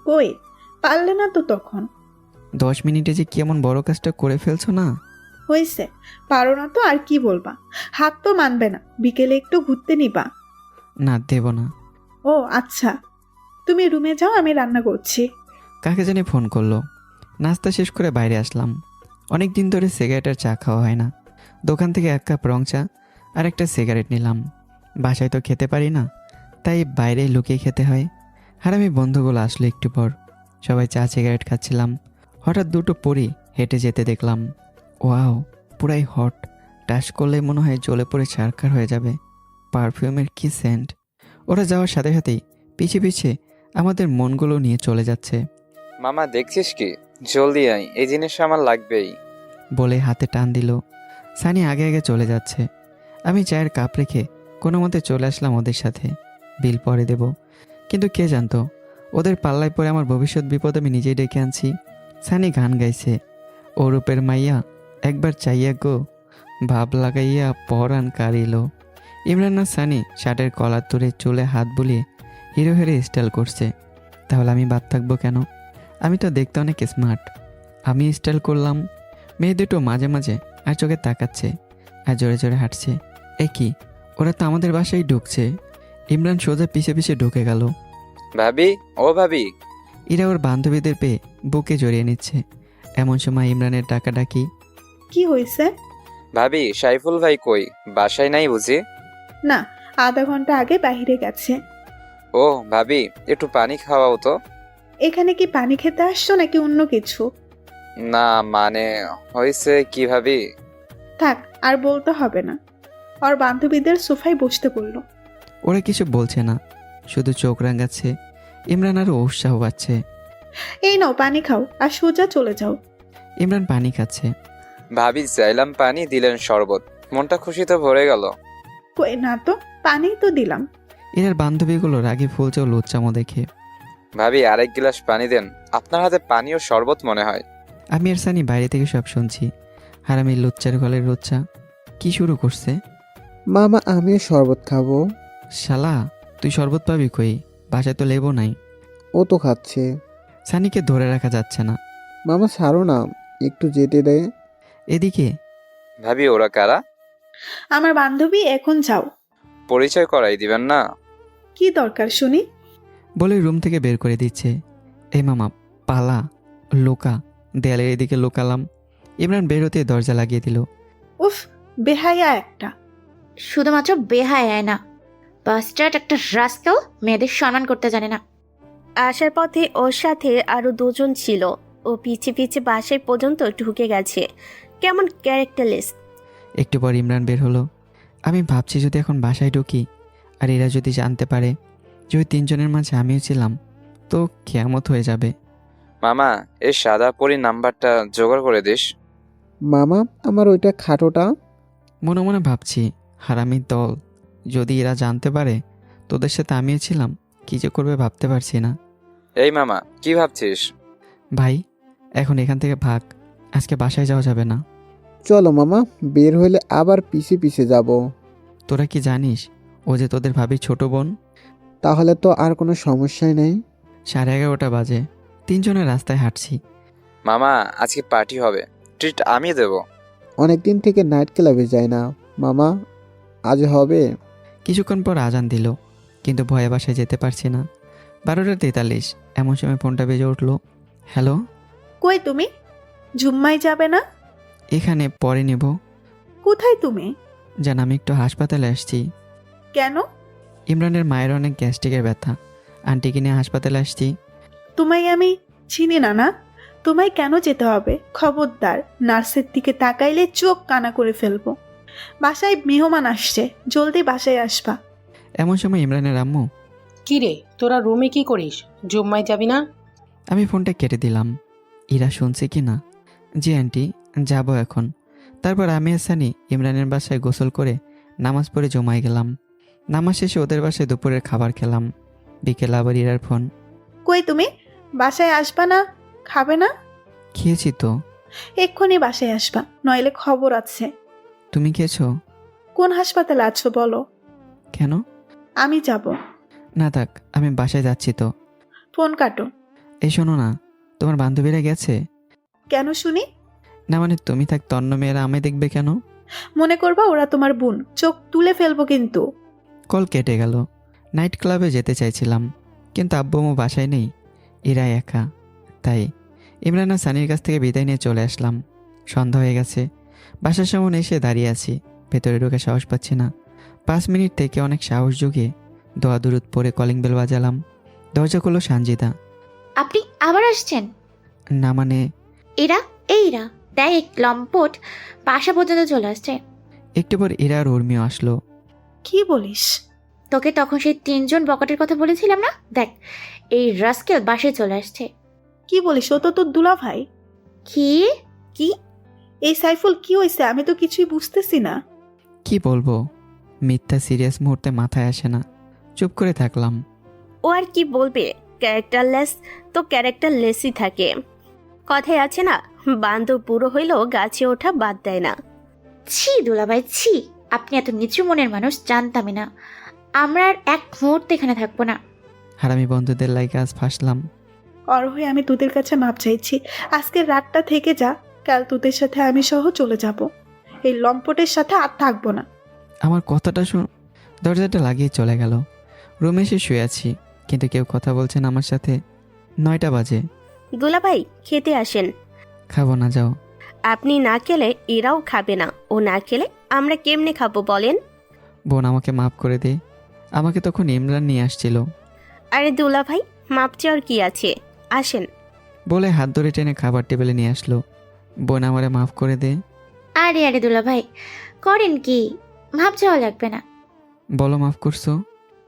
কই, পারলে না তো তখন। 10 মিনিটে যে কি এমন বড় কাজটা করে ফেলছো না? হয়েছে, পারো না তো আর কি বলবা। হাত তো মানবে না, বিকেলে একটু ঘুরতে নিবা। না, দেব না। ও আচ্ছা, তুমি রুমে যাও, আমি রান্না করছি। কাকে জানি ফোন করলো। নাস্তা শেষ করে বাইরে আসলাম। অনেক দিন ধরে সিগারেট আর চা খাওয়া হয় না। দোকান থেকে 1 কাপ রং চা আর একটা সিগারেট নিলাম। বাসায় তো খেতে পারি না, তাই বাইরে লুকিয়ে খেতে হয়। আর আমি বন্ধুগুলো আসলো একটু পর, সবাই চা সিগারেট খাচ্ছিলাম। হঠাৎ দুটো পরি হেঁটে যেতে দেখলাম। ওয়াও, পুরাই হট। টাচ করলে মনে হয় জ্বলে পড়ে ছারখার হয়ে যাবে। পারফিউমের কি সেন্ট! ওরা যাওয়ার সাথে সাথেই পিছে পিছে আমাদের মনগুলো নিয়ে চলে যাচ্ছে। মামা দেখছিস কি, জলদি আয়, এই জিনিস আমার লাগবেই। বলে হাতে টান দিল। সানি আগে আগে চলে যাচ্ছে। আমি চায়ের কাপ রেখে কোনো মতে চলে আসলাম ওদের সাথে। বিল পরে দেব, কিন্তু কে জানতো ওদের পাল্লায় পরে আমার ভবিষ্যৎ বিপদ আমি নিজেই ডেকে আনছি। সানি গান গাইছে, ও রূপের মাইয়া একবার চাইয়া গো, ভাব লাগাইয়া পরাণ কারিল। ইমরান আর সানি শার্টের কলার তুলে চুলে হাত বুলিয়ে হিরো হেরে স্টাইল করছে। তাহলে আমি বাদ থাকবো কেন? আমি তো দেখতে অনেক স্মার্ট। আমি স্টাইল করলাম, মেয়ে দুটো মাঝে মাঝে আর চোখে তাকাচ্ছে আর জোরে জোরে হাঁটছে। এ কি, ওরা তো আমাদের বাসায় ঢুকছে। ইমরান সোজা পিছে পিছে ঢুকে গেল। ভাবি, ও ভাবি। এরা ওর বান্ধবীদের পেয়ে বুকে জড়িয়ে নিচ্ছে। এমন সময় ইমরানের ডাকাডাকি। কি হয়েছে? ভাবি, সাইফুল ভাই কই? বাসায় নাই বুঝি? না, আধা ঘন্টা আগে বাইরে গেছে। ও ভাবি, একটু পানি খাওয়াও তো। এখানে কি পানি খেতে আসছো নাকি অন্য কিছু? না মানে হয়েছে কি ভাবি? থাক, আর বলতে হবে না। ওর বান্ধবীদের সোফায় বসতে বললো। ওরা কিছু বলছে না, শুধু চোখ রাঙাচ্ছে। ইমরান আরও উৎসাহ পাচ্ছে। এই নাও পানি খাও আর সোজা চলে যাও। ইমরান পানি খাচ্ছে। ভাবি, চাইলাম পানি, দিলেন শরবত, মনটা খুশিতে ভরে গেল। কই না তো, পানি তো দিলাম। এরার বান্ধবীগুলো রাগে ফুলছে ও লুচ্চামো দেখে। ভাবি, আরেক গ্লাস পানি দেন, আপনার হাতে পানি ও শরবত মনে হয়। আমি আর সানি বাইরে থেকে সব শুনছি। আর আমি লুচ্চার গলের লুচ্চা কি শুরু করছে। মামা, আমিও শরবত খাবো। শালা, তুই শরবত পাবি কই? বাসায় তো লেবু নাই। ও তো খাচ্ছে। সানিকে ধরে রাখা যাচ্ছে না। মামা ছাড়ো না, একটু যেতে দে। এদিকে ভাবি, ওরা কারা? আমার বান্ধবী, এখন যাও। পরিচয় করাই দিবেন না? কি দরকার শুনি? বলে রুম থেকে বের করে দিচ্ছে। এই মামা, পালা, লোকা। দেয়ালের এদিকে লোকালাম। ইমরান বের হতে দরজা লাগিয়ে দিল। উফ, বেহায়া একটা। শুধুমাত্র বেহায় না, বাস্টার্ড একটা রাস্কেল, মেয়েদের সম্মান করতে জানে না। আসার পথে ওর সাথে আরো 2 জন ছিল। ও পিছে পিছে বাসায় পর্যন্ত ঢুকে গেছে। কেমন ক্যারেক্টারলেস। একটু পর ইমরান বের হলো। আমি ভাবছি যদি এখন বাসায় ঢুকি আর এরা যদি জানতে পারে যে ওই তিনজনের মাঝে আমিও ছিলাম, তো কেয়ামত হয়ে যাবে। মামা, এই সাদা পরীর নাম্বারটা জোগাড় করে দিস। মামা আমার ওইটা খাটোটা। মনে মনে ভাবছি, হারামির দল, যদি এরা জানতে পারে তোদের সাথে আমিও ছিলাম, কী যে করবে ভাবতে পারছি না। এই মামা, কি ভাবছিস? ভাই, এখন এখান থেকে ভাগ, আজকে বাসায় যাওয়া যাবে না। চলো মামা, বের হইলে আবার পিছে পিছে যাব। তোরা কি জানিস ও যে তোদের ভাবি ছোট বোন? তাহলে তো আর কোনো সমস্যাই নেই। 11:30 বাজে, তিনজনে রাস্তায় হাঁটছি। মামা, আজকে পার্টি হবে, ট্রিট আমি দেব। অনেকদিন থেকে নাইট ক্লাবে যাই না মামা, আজ হবে। কিছুক্ষণ পর আজান দিল, কিন্তু ভয়ে বাসায় যেতে পারছি না। 12:43, এমন সময় ফোনটা বেজে উঠলো। হ্যালো, কই তুমি? জুম্মায় যাবে না? এখানে পরে নেব। কোথায় তুমি? জান, আমি একটু হাসপাতালে আসছি। কেন? ইমরানের মায়ের অনেক গ্যাস্ট্রিকের ব্যথা, আন্টিকে নিয়ে হাসপাতালে আসছি। তোমায় আমি চিনি না না, তোমায় কেন যেতে হবে? খবরদার, নার্সের দিকে তাকাইলে চোখ কানা করে ফেলবো। বাসায় মেহমান আসছে, জলদি বাসায় আসবা। এমন সময় ইমরানের আম্মু। কি রে, তোরা রুমে কি করিস? জুম্মায় যাবি না? আমি ফোনটা কেটে দিলাম। ইরা শুনছে কি না? জি আন্টি, যাব এখন। তারপর আমি আর সানি ইমরানের বাসায় গোসল করে নামাজ পড়ে জমায় গেলাম। নামাজ শেষে ওদের বাসায় দুপুরের খাবার খেলাম। বিকেল আবার ইরার ফোন। কই তুমি? বাসায় আসবা না? খাবে না? খেয়েছি তো। এক্ষুনি বাসায় আসবা, নইলে খবর আছে। তুমি খেয়েছো? কোন হাসপাতালে আছো বলো? কেন? আমি যাব। না থাক, আমি বাসায় যাচ্ছি তো। ফোন কাটো। এই শোনো না, তোমার বান্ধবীরা গেছে? কেন শুনি? না মানে তুমি থাকতে অন্য মেয়েরা আমায় দেখবে কেন? মনে করবা ওরা তোমার বোন, চোখ তুলে ফেলবো কিন্তু। কল কেটে গেল। নাইট ক্লাবে যেতে চাইছিলাম, কিন্তু আব্বু আম্মু বাসায় নেই, এরা একা। তাই ইমরান আর সানির কাছ থেকে বিদায় নিয়ে চলে আসলাম। সন্ধ্যা হয়ে গেছে। বাসার সামনে এসে দাঁড়িয়ে আছি, ভেতরে ঢুকে সাহস পাচ্ছি না। 5 মিনিট থেকে অনেক সাহস জুগিয়ে দোয়া দুরুদ পরে কলিং বেল বাজালাম। দরজা খুললো সানজিদা। আপনি আবার আসছেন? না মানে, এইরা দেখ লম্পট বাসা পর্যন্ত চলে আসছে। একটু পর ইরা আর উর্মিও আসলো। কি বলিস? তোকে তখন সেই 3জন বকাটের কথা বলেছিলাম না, দেখ এই রাস্কেল বাসায় চলে আসছে। কি বলিস? ও তো তোর দুলা ভাই। কি কি? এই সাইফুল, কি হয়েছে? আমি তো কিছুই বুঝতেছি না। কি বলবো, মিথ্যা সিরিয়াস মুহূর্তে মাথায় আসে না, চুপ করে থাকলাম। ও আর কি বলবে, ক্যারেক্টারলেস তো ক্যারেক্টারলেসই থাকে। কথায় আছে না, বান্দর বুড়ো হইলেও গাছে ওঠা বাদ দেয় না। ছি দুলাভাই ছি, আপনি এত নিচু মনের মানুষ জানতামই না। আমরা আর এক মুহূর্তে এখানে থাকবো না। হারামি বন্ধুদের লাইকে আজ ফাঁসলাম। অরহই, আমি তোদের কাছে মাপ চাইছি। আজকের রাতটা থেকে যা, কাল তোদের সাথে আমি সহ চলে যাব। এই লম্পটের সাথে আর থাকবো না। আমার কথাটা শুন। দরজাটা লাগিয়ে চলে গেল। রুমে এসে শুয়ে আছি, কিন্তু কেউ কথা বলছেন আমার সাথে। 9টা বাজে। দুলাভাই খেতে আসেন। খাবো না, যাও। আপনি না খেলে এরাও খাবে না, ও না খেলে আমরা কেমনে খাবো বলেন? বোন আমাকে মাফ করে দে। আমাকে তখন ইমরান নিয়ে আসছিল। আরে দুলাভাই, মাপ চাওয়ার কি আছে, আসেন। বলে হাত ধরে টেনে খাবার টেবিলে নিয়ে আসলো। বোন আমারে মাফ করে দে। আরে দুলাভাই করেন কি, ভাব যাওয়া লাগবে না। বলো মাফ করছো?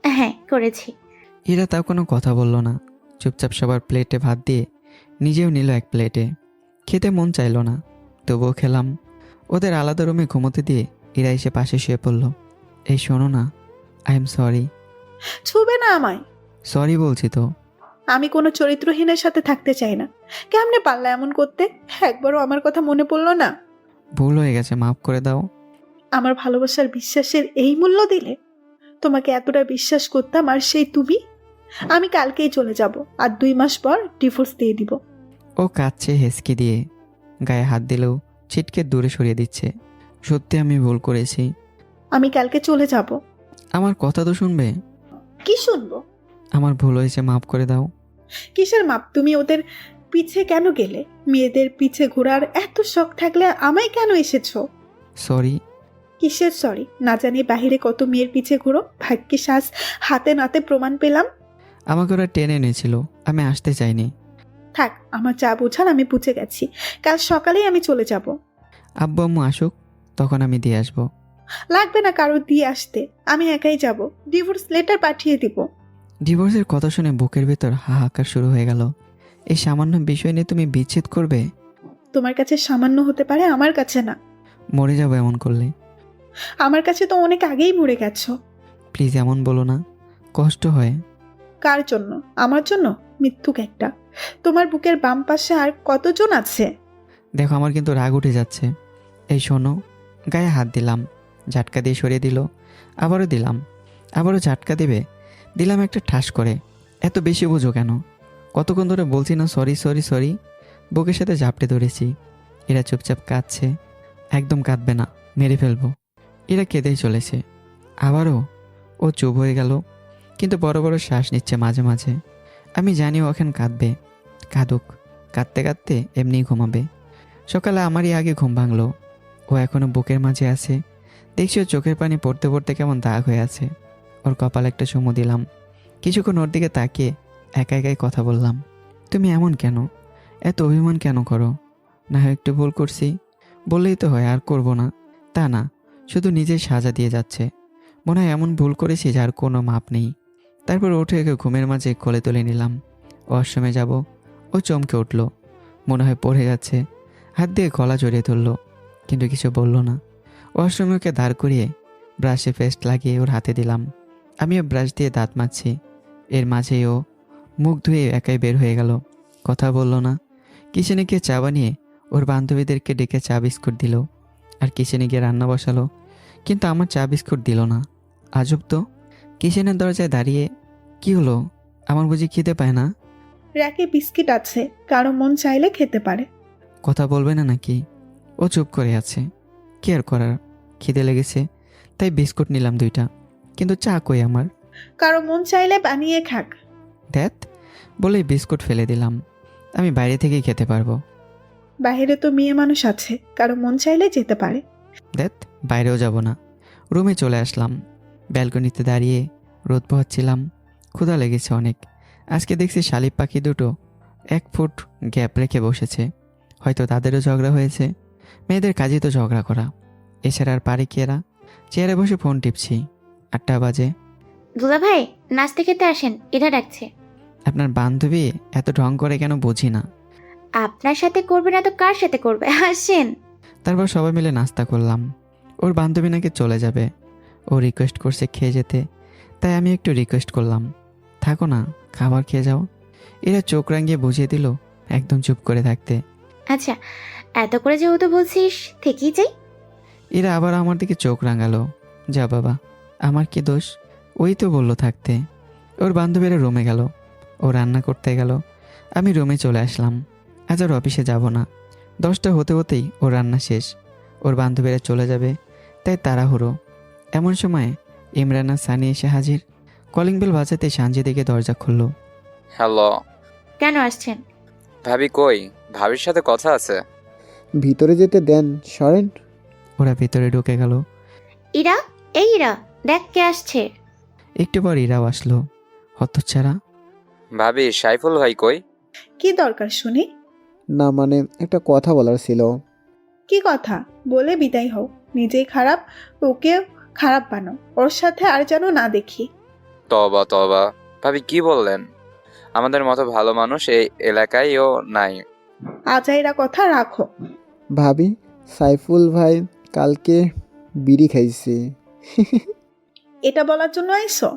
হ্যাঁ করেছি। এরা তাও কোনো কথা বলল না, চুপচাপ সবার প্লেটে ভাত দিয়ে নিজেও নিল এক প্লেটে। খেতে মন চাইলো না, তবুও খেলাম। ওদের আলাদা রুমে ঘুমোতে দিয়ে এরা এসে পাশে শুয়ে পড়ল। এই শোনো না, আই এম সরি। ছুবে না আমায়। সরি বলছি তো। আমি কোনো চরিত্রহীনের সাথে থাকতে চাই না। কেমনে পারলা এমন করতে? একবারও আমার কথা মনে পড়লো না? ভুল হয়ে গেছে, মাফ করে দাও। আমার ভালোবাসার বিশ্বাসের এই মূল্য দিলে? তোমাকে এতটা বিশ্বাস করতাম, আর সেই তুমি? আমি কালকেই চলে যাব, আর 2 মাস পর ডিভোর্স দিয়ে দিব। ও কাঁদছে হেসকি দিয়ে, গায়ে হাত দিলেও ছিটকে দূরে সরিয়ে দিচ্ছে। সত্যি আমি ভুল করেছি। আমি কালকে চলে যাব। আমার কথা তো শুনবে? কি শুনবো? আমার ভুল হয়েছে, মাফ করে দাও। কিসের মাপ? তুমি ওদের পিছে কেন গেলে? মেয়েদের পিছে ঘোরার এত শখ থাকলে আমায় কেন এসেছো? সরি। কিসের সরি? না জানি বাহিরে কত মেয়ের পিছে ঘুরো, ভাগ্যে শ্বাস হাতে নাতে প্রমাণ পেলাম। আমাকে ওরা টেনে এনেছিল, আমি আসতে চাইনি। থাক, আমার যা বোঝার আমি বুঝে গেছি। কাল সকালেই আমি চলে যাব। আব্বু আম্মু আসুক, তখন আমি দিয়ে আসবো। লাগবে না কারোর দিয়ে আসতে, আমি একাই যাব, ডিভোর্স লেটার পাঠিয়ে দিব। ডিভোর্সের কথা শুনে বুকের ভেতর হাহাকার শুরু হয়ে গেল। এই সামান্য বিষয় নিয়ে তুমি বিচ্ছেদ করবে? তোমার কাছে সামান্য হতে পারে, আমার কাছে না। মরে যাবো এমন করলে। আমার কাছে তো অনেক আগেই মরে গেছো। প্লিজ এমন বলো না, কষ্ট হয়। কার জন্য? আমার জন্য? মিথ্যুক একটা। তোমার বুকের বাম পাশে আর কতজন আছে? দেখো আমার কিন্তু রাগ উঠে যাচ্ছে। এই শোনো, গায়ে হাত দিলাম, ঝাটকা দিয়ে সরিয়ে দিল, আবারও দিলাম, আবারও ঝাটকা দেবে, দিলাম একটা ঠাস করে। এত বেশি বুঝো কেন? কতক্ষণ ধরে বলছি না সরি সরি সরি? বুকের সাথে ঝাপটে ধরেছি। এরা চুপচাপ কাঁদছে। একদম কাঁদবে না, মেরে ফেলবো। এরা কেঁদেই চলেছে। আবারও ও চুপ হয়ে গেল, কিন্তু বড় বড় শ্বাস নিচ্ছে মাঝে মাঝে। আমি জানি ও এখন কাঁদবে, কাঁদুক, কাঁদতে কাঁদতে এমনিই ঘুমাবে। সকালে আমারই আগে ঘুম ভাঙলো। ও এখনো বুকের মাঝে আছে। দেখছি ও চোখের পানি পড়তে পড়তে কেমন দাগ হয়ে আছে। ওর কপালে একটা চুমু দিলাম। কিছুক্ষণ ওর দিকে তাকিয়ে একা একাই কথা বললাম। তুমি এমন কেন? এত অভিমান কেন করো? না হয় একটু ভুল করছি বললেই তো হয়, আর করব না। তা না, শুধু নিজের সাজা দিয়ে যাচ্ছে। মনে হয় এমন ভুল করেছি যার কোনো মাপ নেই। তারপর উঠে একে ঘুমের মাঝে কোলে তুলে নিলাম। ওয়াশরুমে যাব। ও চমকে উঠল, মনে হয় পড়ে যাচ্ছে। হাত দিয়ে গলা জড়িয়ে ধরলো, কিন্তু কিছু বলল না। ওয়াশরুমে ওকে দাঁড় করিয়ে ব্রাশে পেস্ট লাগিয়ে ওর হাতে দিলাম। আমিও ব্রাশ দিয়ে দাঁত মাজছি। এর মাঝেই ও মুখ ধুয়ে একাই বের হয়ে গেল, কথা বলল না। কিচেনে গিয়ে চা বানিয়ে ওর বান্ধবীদেরকে ডেকে চা বিস্কুট দিল, আর কিচেনে গিয়ে রান্না বসালো, কিন্তু আমার চা বিস্কুট দিল না। আজব তো। কিচেনের দরজায় দাঁড়িয়ে, কি হলো, আমার বুঝি খিদে পায় না? র্যাকে বিস্কিট আছে, কারো মন চাইলে খেতে পারে। কথা বলবে না নাকি? ও চুপ করে আছে। কি আর করার, খিদে লেগেছে তাই বিস্কুট নিলাম 2টা, কিন্তু চা কই আমার? কারো মন চাইলে বানিয়ে খাক। দেখ বলেই বিস্কুট ফেলে দিলাম। আমি বাইরে থেকেই খেতে পারবো। বাইরে তো মেয়ে মানুষ আছে, কারো মন চাইলে যেতে পারে। দেখ বাইরেও যাব না। রুমে চলে আসলাম। ব্যালকনিতে দাঁড়িয়ে রোদ পোহাচ্ছিলাম। ক্ষুধা লেগেছে অনেক। আজকে দেখছি শালিক পাখি দুটো 1 ফুট গ্যাপ রেখে বসেছে। হয়তো তাদেরও ঝগড়া হয়েছে। মেয়েদের কাজই তো ঝগড়া করা, এছাড়া আর পারে কি এরা? চেয়ারে বসে ফোন টিপছি। 8টা বাজে। দুলা ভাই, নাস্তা খেতে আসেন, এরা ডাকছে। আপনার বান্ধবী এত ঢং করে কেন বুঝি না। আপনার সাথে করবে না তো কার সাথে করবে? আসেন। তারপর সবাই মিলে নাস্তা করলাম। ওর বান্ধবী নাকি চলে যাবে। ও রিকোয়েস্ট করছে খেয়ে যেতে, তাই আমি একটু রিকোয়েস্ট করলাম, থাকো না, খাবার খেয়ে যাও। এরা চোখ রাঙিয়ে বুঝিয়ে দিল একদম চুপ করে থাকতে। আচ্ছা, এত করে যেহেতু বলছিস থেকেই যাই। এরা আবার আমার দিকে চোখ রাঙালো। যা বাবা, আমার কি দোষ? ওই তো বললো থাকতে। ওর বান্ধবীরা রুমে গেল, ও রান্না করতে গেল। আমি রুমে চলে আসলাম। আজ আর অফিসে যাব না। 10টা হতে হতেই ওর রান্না শেষ। ওর বান্ধবীরা চলে যাবে, তাই তাড়াহুড়ো। এমন সময় ইমরান আর সানি এসে হাজির। কলিং বেল বাজাতে সানজি দিকে দরজা খুলল। হ্যালো। কেন আসছেন? ভাবি কই? ভাবির সাথে কথা আছে। ভিতরে যেতে দেন, সরেন। ওরা ভিতরে ঢুকে গেল। ইরা, এই ইরা, দেখ কে আসছে। একটু পর ইরাও আসলো। হতচ্ছাড়া। ভাবি সাইফুল ভাই কই? কি দরকার শুনি? না মানে একটা কথা বলার ছিল। কি কথা? বলে বিদায় হও। নিজেই খারাপ, ওকে খারাপ বানাও। ওর সাথে আর যেন না দেখি। তবা তবা, ভাবি কি বললেন? আমাদের মতো ভালো মানুষ এই এলাকায়ও নাই। আজাইরা কথা রাখো। ভাবি, সাইফুল ভাই কালকে বিড়ি খাইছে। এটা বলার জন্য আইসো?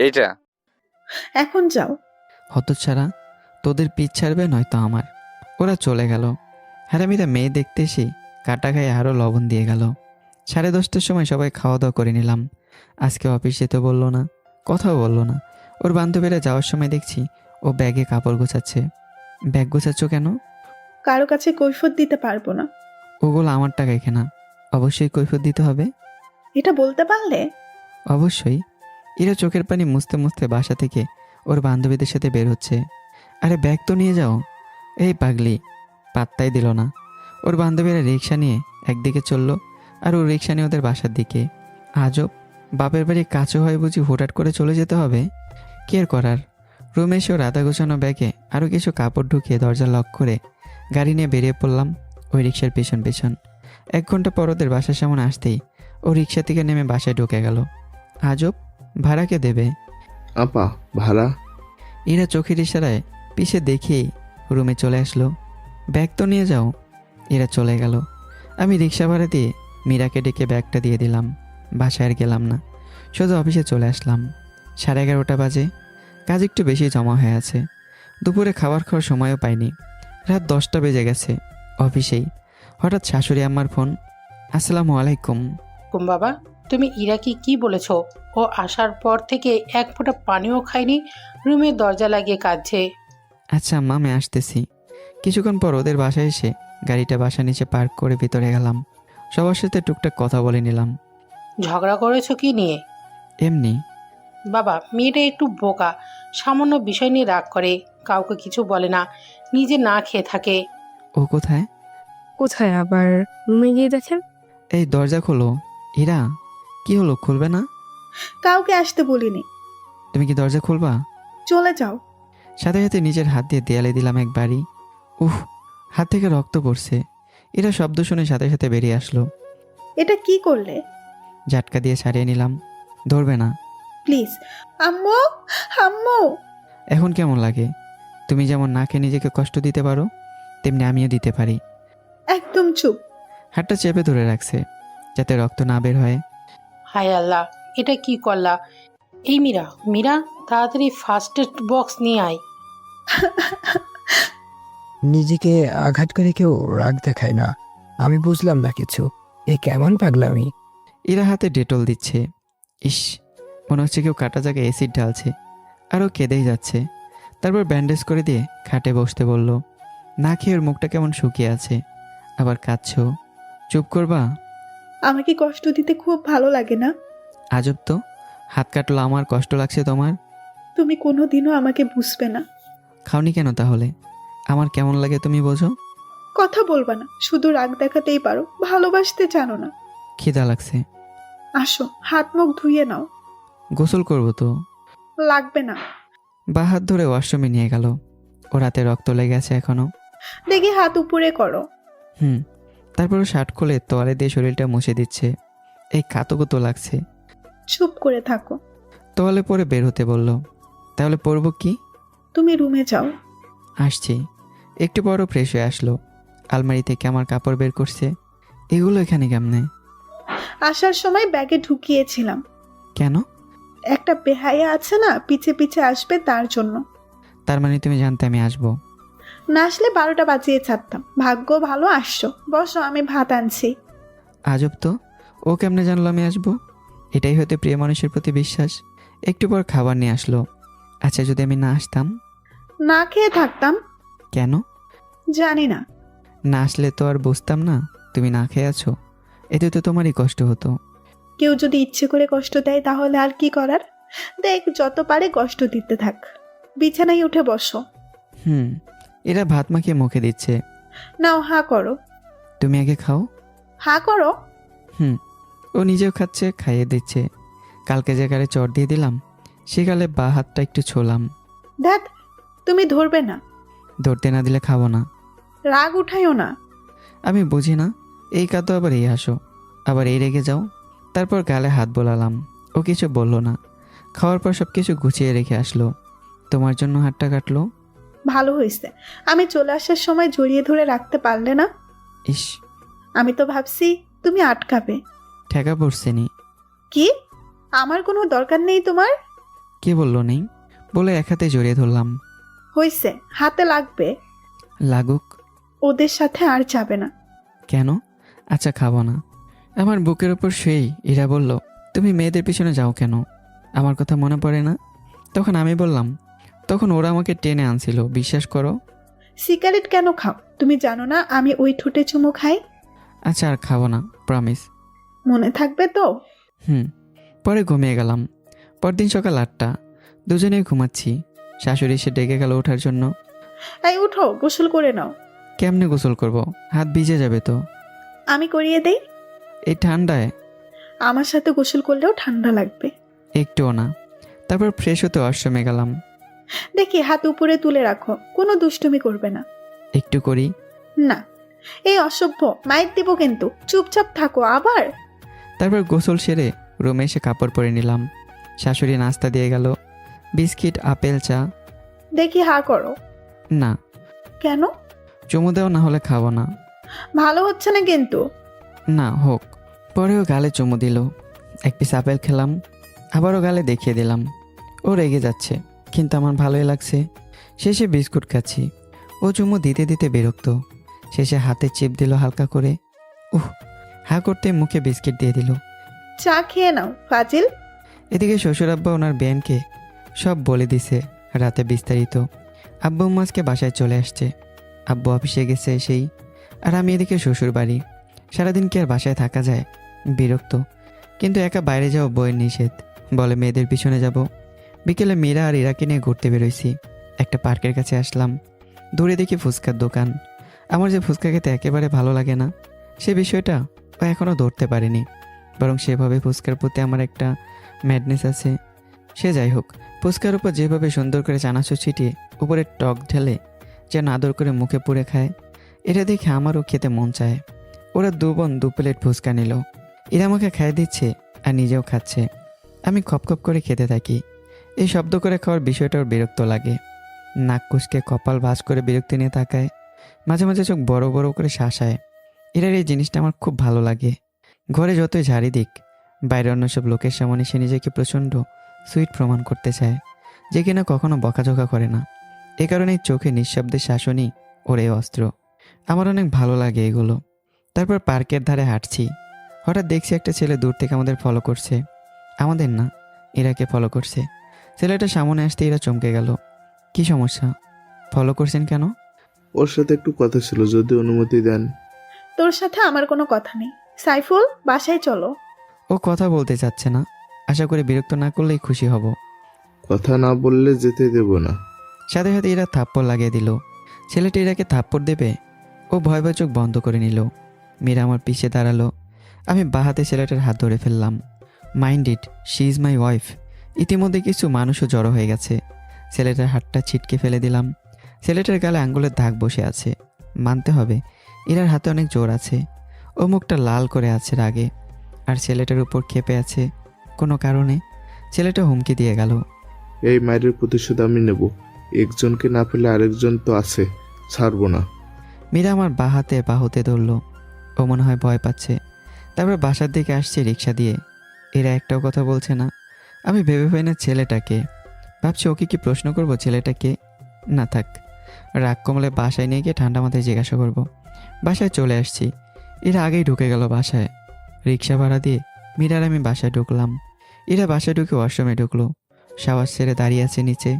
এইটা এখন যাও। হতচ্ছাড়া, তোদের পিছ ছাড়বে নয়তো আমার। ওরা চলে গেল। হারামিরা মেয়ে দেখতে এসে কাটা খায় আরও লবণ দিয়ে গেল। 10:30টার সময় সবাই খাওয়া দাওয়া করে নিলাম। আজকে অফিস যেতে বললো না, কথাও বললো না। ওর বান্ধবীরা যাওয়ার সময় দেখছি ও ব্যাগে কাপড় গোছাচ্ছে। ব্যাগ গোছাচ্ছ কেন? কারো কাছে কৈফিয়ত দিতে পারবো না। ওগুলো আমার টাকায় কেনা, অবশ্যই কৈফিয়ত দিতে হবে। এটা বলতে পারলে? অবশ্যই। এরা চোখের পানি মুছতে মুছতে বাসা থেকে ওর বান্ধবীদের সাথে বের হচ্ছে। আরে ব্যাগ তো নিয়ে যাও। এই পাগলি, পাত্তাই দিল না। ওর বান্ধবীরা রিক্সা নিয়ে একদিকে চললো, আর ও রিক্সা নিয়ে ওদের বাসার দিকে। আজব, বাপের বাড়ি কাছে হয় বুঝি হুটহাট করে চলে যেতে হবে? কি আর করার। রুমে এসে ওর আধা গোছানো ব্যাগে আরও কিছু কাপড় ঢুকিয়ে দরজা লক করে গাড়ি নিয়ে বেরিয়ে পড়লাম ওই রিক্সার পেছন পেছন। 1 ঘন্টা পর ওদের বাসার সামনে আসতেই ও রিক্সা থেকে নেমে বাসায় ঢুকে গেল। আজব, ভাড়া কে দেবে? আপা ভাড়া? ইরা চোখের ইশারায় পিছে দেখেই রুমে চলে আসলো। ব্যাগ তো নিয়ে যাও। এরা চলে গেল। আমি রিক্সা ভাড়া দিয়ে মীরাকে ডেকে ব্যাগটা দিয়ে দিলাম। বাসায় আর গেলাম না, শুধু অফিসে চলে আসলাম। 11:30 বাজে। কাজ একটু বেশি জমা হয়ে আছে। দুপুরে খাবার খাওয়ার সময়ও পাইনি। রাত 10টা বেজে গেছে। অফিসেই হঠাৎ শাশুড়ি আম্মার ফোন। আসসালামু আলাইকুম। বাবা, তুমি ইরাকে কি বলেছো? ও আসার পর থেকে এক ফোঁটা পানিও খায়নি, রুমের দরজা লাগিয়ে কাঁদছে। আচ্ছা আম্মা, আমি আসতেছি। কিছুক্ষণ পর ওদের বাসায় এসে গাড়িটা বাসা নিচে পার্ক করে ভিতরে গেলাম। সবার সাথে টুকটাক কথা বলে নিলাম। ঝগড়া করেছো কি নিয়ে? এমনি। বাবা, মেয়েটা একটু বোকা, সামান্য বিষয় নিয়ে রাগ করে, কাউকে কিছু বলে না, নিজে না খেয়ে থাকে। ও কোথায়? কোথায় আবার? রুমে গিয়ে দেখেন। এই দরজা খোলো। ইরা, কি হলো, খুলবে না? কাউকে আসতে বলিনি। তুমি কি দরজা খুলবা? চলে যাও। সাথে সাথে নিজের হাত দিয়ে দেয়ালে দিলাম এক বাড়ি। উহ, হাত থেকে রক্ত পড়ছে। এরা শব্দ শুনে সাথে সাথে বেরিয়ে আসলো। এটা কি করলে? ঝাটকা দিয়ে সারিয়ে নিলাম। ধরবে না প্লিজ। আম্মু, আম্মু। এখন কেমন লাগে? তুমি যেমন নাকে নিজেকে কষ্ট দিতে পারো, তেমনি আমিও দিতে পারি। একদম চুপ। হাতটা চেপে ধরে রাখছে যাতে রক্ত না বের হয়। হায় আল্লাহ, এটা কি করলা? এই মীরা, মীরা, তাড়াতাড়ি ফার্স্ট এড বক্স নিয়ে আয়। নিজেকে আঘাত করে কেউ রাগ দেখায় না। আমি বুঝলাম না কিছু। এ কেমন পাগলামি? এরা হাতে ডেটল দিচ্ছে। ইস, মনে হচ্ছে কেউ কাটা জায়গায় অ্যাসিড ঢালছে। আরও কেঁদেই যাচ্ছে। তারপর ব্যান্ডেজ করে দিয়ে খাটে বসতে বলল। না খেয়ে ওর মুখটা কেমন শুকিয়ে আছে, আবার কাঁদছো। চুপ করবা? আমাকে কষ্ট দিতে খুব ভালো লাগে না? আজব তো, হাত কাটলো আমার, কষ্ট লাগছে তোমার? তুমি কোনোদিনও আমাকে বুঝবে না। খাওনি কেন তাহলে? আমার কেমন লাগে তুমি বোঝো? কথা বলবা না, শুধু রাগ দেখাতেই পারো, ভালোবাসতে জানো না। খিদা লাগছে। আসো, হাত মুখ ধুয়ে নাও। গোসল করবো তো। লাগবে না। বা হাত ধরে ওয়াশরুমে নিয়ে গেল। ওর হাতে রক্ত লেগে আছে এখনো। দেখি হাত উপরে করো। তারপরও শার্ট খুলে তোয়ালে দিয়ে শরীরটা মুছে দিচ্ছে। এই কাতো লাগছে। চুপ করে থাকো। তোয়ালে পরে বের হতে বলল। তাহলে পরবো কি? তুমি রুমে যাও। আসছি। একটু পরও ফ্রেশ হয়ে আসলো। আলমারি থেকে আমার কাপড় বের করছে। এগুলো এখানে কেমনে? আসার সময় ব্যাগে ঢুকিয়েছিলাম। কেন? একটা বেহায়া আছে না, পিছে পিছে আসবে তার জন্য। তার মানে তুমি জানতে আমি আসবো? না আসলে 12টা বাজিয়ে ছাড়তাম। ভাগ্য ভালো আসছো। বসো, আমি ভাত আনছি। আজব তো, ও কেমনে জানলো আমি আসবো? এটাই হয়তো প্রিয় মানুষের প্রতি বিশ্বাস। একটু পর খাবার নিয়ে আসলো। আচ্ছা, যদি আমি না আসতাম? না খেয়ে থাকতাম। কেন? জানি না। না আসলে তো আর বুঝতাম না তুমি না খেয়ে আছো। এতে তো তোমারই কষ্ট হতো। কেউ যদি ইচ্ছে করে কষ্ট দেয় তাহলে আর কি করার? দেখ, যত পারে কষ্ট দিতে থাক। বিছানায় উঠে বসো। এরা ভাত মাখিয়ে মুখে দিচ্ছে। নাও, হা করো। তুমি আগে খাও। হা করো। ও নিজেও খাচ্ছে, খাইয়ে দিচ্ছে। কালকে যে গালে চট দিয়ে দিলাম, সে গালে বা হাতটা একটু ছোলাম। দেখ, তুমি ধরবে না। ধরতে না দিলে খাবো না। রাগ উঠাইও না। আমি বুঝি না, এই কাঁদো আবার এই হাসো, আবার এই রেগে যাও। তারপর গালে হাত বোলালাম। ও কিছু বলল না। খাওয়ার পর সব কিছু গুছিয়ে রেখে আসলো। তোমার জন্য হাতটা কাটলো। ভালো হয়েছে, আমি চলে আসার সময় জড়িয়ে ধরে রাখতে পারলে না। ইস, আমি তো ভাবছি তুমি আটকাবে। ঠেকা পড়ছে নি। কি? আমার কোনো দরকার নেই তোমার? কে বললো নেই? বলে এক হাতে জড়িয়ে ধরলাম। হয়েছে, হাতে লাগবে। লাগুক। ওদের সাথে আর যাবে না। কেন? আচ্ছা, খাবো না। আমার বুকের ওপর শুয়েই ইরা বলল, তুমি মেয়েদের পিছনে যাও কেন? আমার কথা মনে পড়ে না? তখন আমি বললাম, তখন ওরা আমাকে টেনে আনছিল, বিশ্বাস করো। সিগারেট কেন খাও? তুমি জানো না আমি ওই ঠোঁটে চুমু খাই? আচ্ছা, আর খাবো না, প্রমিস। মনে থাকবে তো? পরে ঘুমিয়ে গেলাম। পরদিন সকাল 8টা। দুজনেই ঘুমাচ্ছি। শাশুড়ি এসে ডেকে গেল ওঠার জন্য। এই উঠো, গোসল করে নাও। কেমনে গোসল করব? হাত ভিজে যাবে তো। আমি করিয়ে দেই। এই ঠান্ডায়? আমার সাথে গোসল করলেও ঠান্ডা লাগবে। একটুও না। তারপর ফ্রেশ হতে ওয়াশরুমে গেলাম। দেখি, হাত উপরে তুলে রাখো, কোনো দুষ্টুমি করবে না। একটু করি। না, এই অসভ্য, মাইর দিব কিন্তু, চুপচাপ থাকো। আবার তারপর গোসল সেরে রুমে এসে কাপড় পরে নিলাম। শাশুড়ি নাস্তা দিয়ে গেল, বিস্কিট, আপেল, চা। দেখি হা করো। না। কেন? চুমু দেও, না হলে খাবো না। ভালো হচ্ছে না কিন্তু। না, হোক। পরেও গালে চুমু দিল। এক পিস আপেল খেলাম, আবারও গালে দেখিয়ে দিলাম। ও রেগে যাচ্ছে, কিন্তু আমার ভালোই লাগছে। শেষে বিস্কুট খাচ্ছি। ও চুমু দিতে দিতে বিরক্ত। শেষে হাতে চিপ দিল হালকা করে। হা করতে মুখে বিস্কিট দিয়ে দিল। চা খেয়ে নাও ফাজিল। এদিকে শ্বশুর আব্বা ওনার বেনকে সব বলে দিছে রাতে বিস্তারিত। আব্বু আজকে বাসায় চলে আসছে। আব্বু অফিসে গেছে এসেই, আর আমি এদিকে শ্বশুর বাড়ি। সারাদিন কি আর বাসায় থাকা যায়? বিরক্ত। কিন্তু একা বাইরে যাওয়া বইয়ের নিষেধ, বলে মেয়েদের পিছনে যাব। বিকেলে মীরা আর ইরাকে নিয়ে ঘুরতে বেরোইছি। একটা পার্কের কাছে আসলাম। দূরে দেখি ফুচকার দোকান। আমার যে ফুচকা খেতে একেবারে ভালো লাগে না, সে বিষয়টা ও এখনও ধরতে পারেনি। বরং সেভাবে ফুচকার প্রতি আমার একটা ম্যাডনেস আছে। সে যাই হোক, ফুচকার উপর যেভাবে সুন্দর করে চানাচুর ছিটিয়ে উপরে টক ঢেলে যেন আদর করে মুখে পুড়ে খায়, এটা দেখে আমারও খেতে মন চায়। ওরা 2 বোন 2 প্লেট ফুচকা নিল। এরা আমাকে খাইয়ে দিচ্ছে আর নিজেও খাচ্ছে। আমি খপ খপ করে খেতে থাকি। এই শব্দ করে খাওয়ার বিষয়টাও বিরক্ত লাগে। নাক কুচকে কপাল ভাঁজ করে বিরক্তি নিয়ে তাকায়। মাঝে মাঝে চোখ বড় বড় করে শাসায়। এরার এই জিনিসটা আমার খুব ভালো লাগে। ঘরে যতই ঝাড়ি দিক, বাইরে অন্য সব লোকের সামনে সে নিজেকে প্রচণ্ড সুইট প্রমাণ করতে চায়, যে কিনা কখনো বকাঝকা করে না। এ কারণে চোখে নিঃশব্দের শাসনই ওর এই অস্ত্র। আমার অনেক ভালো লাগে এগুলো। তারপর পার্কের ধারে হাঁটছি। হঠাৎ দেখছি একটা ছেলে দূর থেকে আমাদের ফলো করছে। আমাদের না, এরাকে ফলো করছে। ছেলেটা সামনে আসতে এরা চমকে গেল। কি সমস্যা? ফলো করছেন কেন? ওর সাথে একটু কথা ছিল, যদি অনুমতি দেন। তোর সাথে আমার কোনো কথা নেই। সাইফুল, বাসায় চলো। ও কথা বলতে চাচ্ছে না। আশা করি বিরক্ত না করলেই খুশি হব। কথা না বললে যেতে দেব না। সাথে সাথে এরা থাপ্পড় লাগিয়ে দিল। ছেলেটা এরাকে থাপ্পড় দেবে, ও ভয় ভয় চোখ বন্ধ করে নিল। মীরা আমার পিছে দাঁড়ালো। আমি বাহাতে ছেলেটার হাত ধরে ফেললাম। Mind it, she is my wife. ইতিমধ্যে কিছু মানুষও জড়ো হয়ে গেছে। ছেলেটার হাতটা ছিটকে ফেলে দিলাম। ছেলেটার গালে আঙ্গুলের দাগ বসে আছে। মানতে হবে, এরার হাতে অনেক জোর আছে। ও মুখটা লাল করে আছে রাগে, আর ছেলেটার উপর ক্ষেপে আছে কোনো কারণে। ছেলেটা হুমকি দিয়ে গেল, এই মায়ের প্রতিশোধ আমি নেব। একজনকে না পেলে আরেকজন তো আছে, ছাড়বো না। মীরা আমার বাহুতে ধরলো। ও মনে হয় ভয় পাচ্ছে। তারপর বাসার দিকে আসছে রিক্সা দিয়ে। এরা একটাও কথা বলছে না। আমি ভেবে পাই না ছেলেটাকে। ভাবছি ওকে কি প্রশ্ন করব ছেলেটাকে। না থাক, রাগ কমলে বাসায় নিয়ে গিয়ে ঠান্ডা মাথায় জিজ্ঞাসা করব। বাসায় চলে আসছি। এরা আগেই ঢুকে গেল বাসায়। রিক্সা ভাড়া দিয়ে মীরার আমি বাসায় ঢুকলাম। এরা বাসায় ঢুকে ওয়াশরুমে ঢুকলো। শাওয়ার সেরে দাঁড়িয়ে আছে নিচে।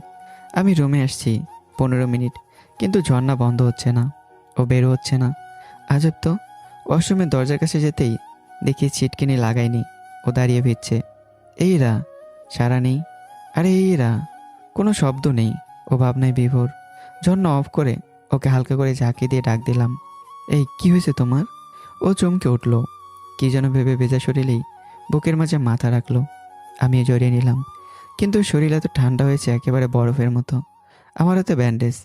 আমি রুমে আসছি 15 মিনিট, কিন্তু ঝর্ণা বন্ধ হচ্ছে না। ও বেরো হচ্ছে না। আজব তো, ওয়াশরুমের দরজার কাছে যেতেই দেখি ছিটকিনি লাগায়নি। ও দাঁড়িয়ে ভিজছে। এইরা, সারা নেই। আরে এইরা, কোনো শব্দ নেই। ও ভাবনায় বিভোর। ঝর্ণা অফ করে ওকে হালকা করে ঝাঁকি দিয়ে ডাক দিলাম, এই কি হয়েছে তোমার? ও চমকে উঠল। কি যেন ভেবে ভেজা শরীরেই বুকের মাঝে মাথা রাখলো। আমি জড়িয়ে নিলাম, কিন্তু শরীর এত ঠান্ডা হয়েছে একেবারে বরফের মতো। আমার হাতে ব্যান্ডেজ,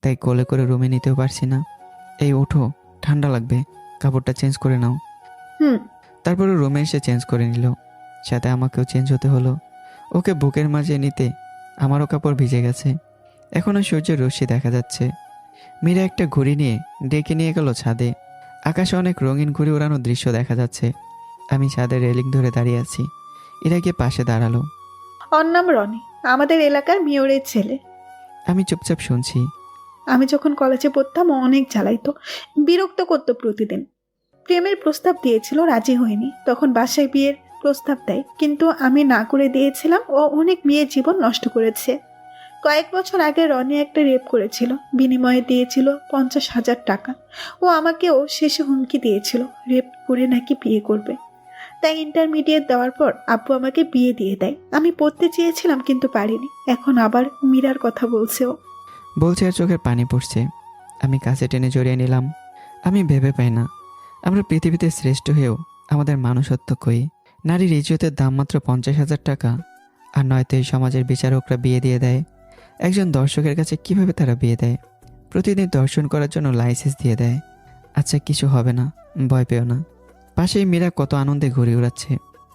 তাই কোলে করে রুমে নিতেও পারছি না। এই ওঠো, ঠান্ডা লাগবে, কাপড়টা চেঞ্জ করে নাও। তারপরে রুমে এসে চেঞ্জ করে নিল। সাথে আমাকেও চেঞ্জ হতে হলো। ওকে বুকের মাঝে নিতে আমারও কাপড় ভিজে গেছে। এখনও সূর্যের রশ্মি দেখা যাচ্ছে। মীরা একটা ঘুড়ি নিয়ে ডেকে নিয়ে গেল ছাদে। আকাশে অনেক রঙিন ঘুড়ি ওড়ানোর দৃশ্য দেখা যাচ্ছে। আমি ছাদের রেলিং ধরে দাঁড়িয়ে আছি। এরা গিয়ে পাশে দাঁড়ালো। ওর নাম রনি, আমাদের এলাকার মেয়রের ছেলে। আমি চুপচাপ শুনছি। আমি যখন কলেজে পড়তাম ও অনেক জ্বালাইতো, বিরক্ত করতো প্রতিদিন। প্রেমের প্রস্তাব দিয়েছিল, রাজি হয়নি। তখন বাসায় বিয়ের প্রস্তাব দেয়, কিন্তু আমি না করে দিয়েছিলাম। ও অনেক মেয়ের জীবন নষ্ট করেছে। কয়েক বছর আগে রনি একটা রেপ করেছিল, বিনিময়ে দিয়েছিল 50,000 টাকা। ও আমাকেও শেষে হুমকি দিয়েছিল রেপ করে নাকি বিয়ে করবে। তাই ইন্টারমিডিয়েট দেওয়ার পর আব্বু আমাকে বিয়ে দিয়ে দেয়। আমি পড়তে চেয়েছিলাম কিন্তু পারিনি। এখন আবার মীরার কথা বলছে ও। বলছে আর চোখের পানি পড়ছে। আমি কাছে টেনে জড়িয়ে নিলাম। আমি ভেবে পাই না আমরা পৃথিবীতে শ্রেষ্ঠ হয়েও আমাদের মানুষত্ব কই। নারীর ইজ্জতের দাম মাত্র 50,000 টাকা। আর নয়তো এই সমাজের বিচারকরা বিয়ে দিয়ে দেয়। একজন দর্শকের কাছে কিভাবে তারা বিয়ে দেয়? প্রতিদিন দর্শন করার জন্য লাইসেন্স দিয়ে দেয়। আচ্ছা কিছু হবে না, ভয় পেও না। পাশেই মীরা কত আনন্দে ঘুরে উড়াচ্ছে,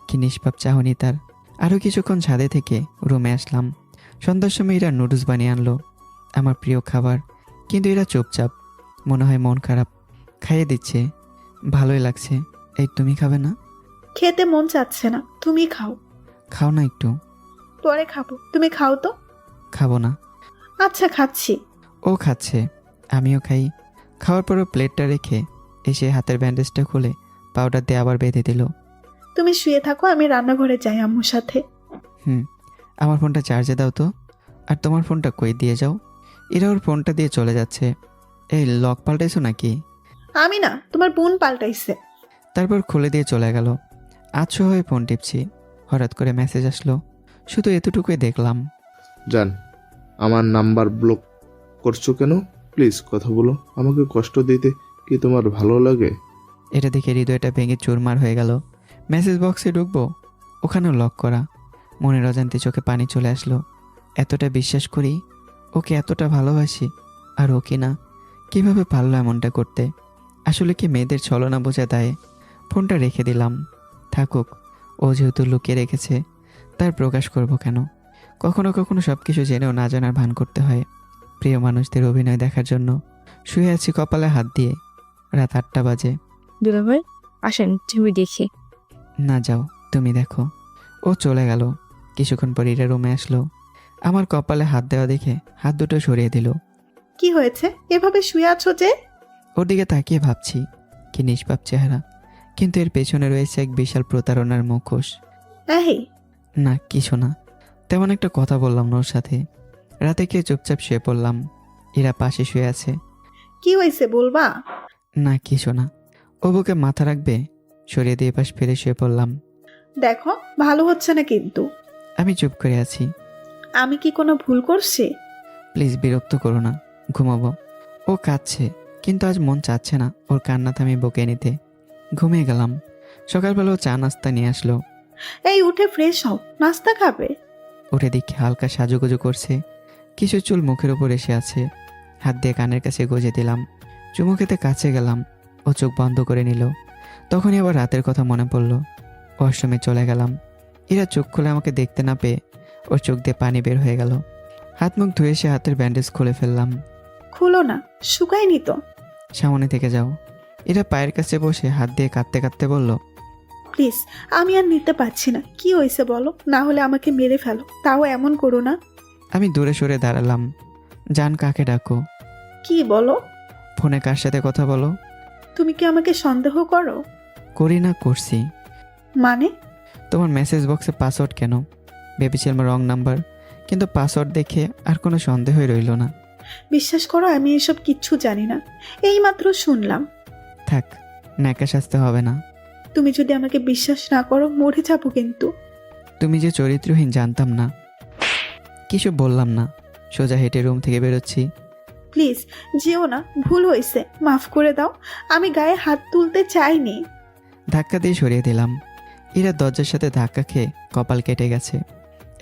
কি নিষ্পাপ চাহনি তার। আরও কিছুক্ষণ ছাদে থেকে রুমে আসলাম। সন্ধ্যার সময় এরা নুডলস বানিয়ে আনলো, আমার প্রিয় খাবার। কিন্তু এরা চুপচাপ, মনে হয় মন খারাপ। খাইয়ে দিচ্ছে, ভালোই লাগছে। এই তুমি খাবে না? খেতে মন চাচ্ছে না, তুমি খাও। খাও না একটু। পরে খাবো, তুমি খাও তো। খাবো না। আচ্ছা খাচ্ছি। ও খাচ্ছে, আমিও খাই। খাওয়ার পরও প্লেটটা রেখে এসে হাতের ব্যান্ডেজটা খুলে পাউডার দিয়ে আবার বেঁধে দিল। তুমি শুয়ে থাকো, আমি রান্নাঘরে যাই আম্মুর সাথে। আমার ফোনটা চার্জে দাও তো। আর তোমার ফোনটা কই দিয়ে যাও। এরা ওর ফোনটা দিয়ে চলে যাচ্ছে। এই লক পাল্টাইছো নাকি? আমি না, তোমার বোন পাল্টাইছে। তারপর খুলে দিয়ে চলে গেল। আচ্ছা হয়ে ফোন টিপছি, হঠাৎ করে মেসেজ আসলো। শুধু এতটুকুই দেখলাম। জান, আমার নাম্বার ব্লক করছো কেন? প্লিজ কথা বলো। আমাকে কষ্ট দিতে কি তোমার ভালো লাগে? এটা দেখে হৃদয়টা ভেঙে চুরমার হয়ে গেল। মেসেজ বক্সে ঢুকবো, ওখানেও লক করা। মনের অজান্তে চোখে পানি চলে আসলো। এতটা বিশ্বাস করি, ওকে এতটা ভালোবাসি, আর ও কি না, কীভাবে পারলো এমনটা করতে? আসলে কি মেয়েদের ছলনা বোঝা দেয়? ফোনটা রেখে দিলাম, থাকুক। ও যেহেতু লুকিয়ে রেখেছে, তার প্রকাশ করব কেন? কখনো কখনো সব কিছু জেনেও না জানার ভান করতে হয় প্রিয় মানুষদের অভিনয় দেখার জন্য। শুয়ে আছি কপালে হাত দিয়ে। রাত 8টা বাজে। দুলাভাই আসেন টিভি দেখি। না যাও, তুমি দেখো। ও চলে গেল। কিছুক্ষণ পর ইরা রুমে আসলো। আমার কপালে হাত দেওয়া দেখে হাত দুটো সরিয়ে দিল। কি হয়েছে, এভাবে শুয়ে আছো যে? ওর দিকে তাকিয়ে ভাবছি, কি নিষ্পাপ চেহারা, কিন্তু এর পেছনে রয়েছে এক বিশাল প্রতারণার মুখোশ। এই না কিছু না, তেমন একটা কথা বললাম না ওর সাথে। রাতে গিয়ে চুপচাপ শুয়ে পড়লাম। এরা পাশে শুয়ে আছে। কি হয়েছে বলবা? না কিছু না। ও বুকে মাথা রাখবে, সরিয়ে দিয়ে পাশ ফিরে শুয়ে পড়লাম। দেখো, ভালো হচ্ছে না কিন্তু। আমি চুপ করে আছি। আমি কি কোনো ভুল করছি? প্লিজ বিরক্ত করো না, ঘুমাবো। ও কাঁদছে, কিন্তু আজ মন চাচ্ছে না ওর কান্না থামিয়ে বকে নিতে। ঘুমিয়ে গেলাম। সকালবেলা ও চা নাস্তা নিয়ে আসলো। এই উঠে ফ্রেশ হও, নাস্তা খাবে? উঠে দেখি হালকা সাজুগুজু করছে। কিছু চুল মুখের উপর এসে আছে। হাত দিয়ে কানের কাছে গজে দিলাম। চুমু খেতে কাছে গেলাম। ও চোখ বন্ধ করে নিল। তখনই আবার রাতের কথা মনে পড়ল। ওয়াশরুমে চলে গেলাম। এরা চোখ খুলে আমাকে দেখতে না পেয়ে ওর চোখ দিয়ে পানি বের হয়ে গেল। হাত মুখ ধুয়ে এসে হাতের ব্যান্ডেজ খুলে ফেললাম। খুলো না, শুকায়নি তো। সামনে থেকে যাও। এরা পায়ের কাছে বসে হাত দিয়ে কাঁদতে কাঁদতে বলল, প্লিজ, আমি আর নিতে পারছি না। কি হয়েছে বলো, না হলে আমাকে মেরে ফেলো, তাও এমন করো না। আমি দূরে সরে দাঁড়ালাম। জান কাকে ডাকো? কি বলো? ফোনে কার সাথে কথা বলো? তুমি কি আমাকে সন্দেহ করো? করি না, করছি। মানে? তোমার মেসেজ বক্সে পাসওয়ার্ড কেন? ভেবেছিলাম রং নাম্বার, কিন্তু পাসওয়ার্ড দেখে আর কোনো সন্দেহই রইল না। বিশ্বাস করো, আমি এসব কিচ্ছু জানি না, এইমাত্র শুনলাম। থাক, ন্যাকা সাজতে হবে না। তুমি যদি আমাকে বিশ্বাস না করো, মরে যাবো কিন্তু। তুমি যে চরিত্রহীন জানতাম না। কিছু বললাম না, সোজা হেঁটে রুম থেকে বেরোচ্ছি। প্লিজ যেও না, ভুল হয়েছে, মাফ করে দাও। আমি গায়ে হাত তুলতে চাইনি। ধাক্কা দিয়ে সরিয়ে দিলাম। এরা দরজার সাথে ধাক্কা খেয়ে কপাল কেটে গেছে।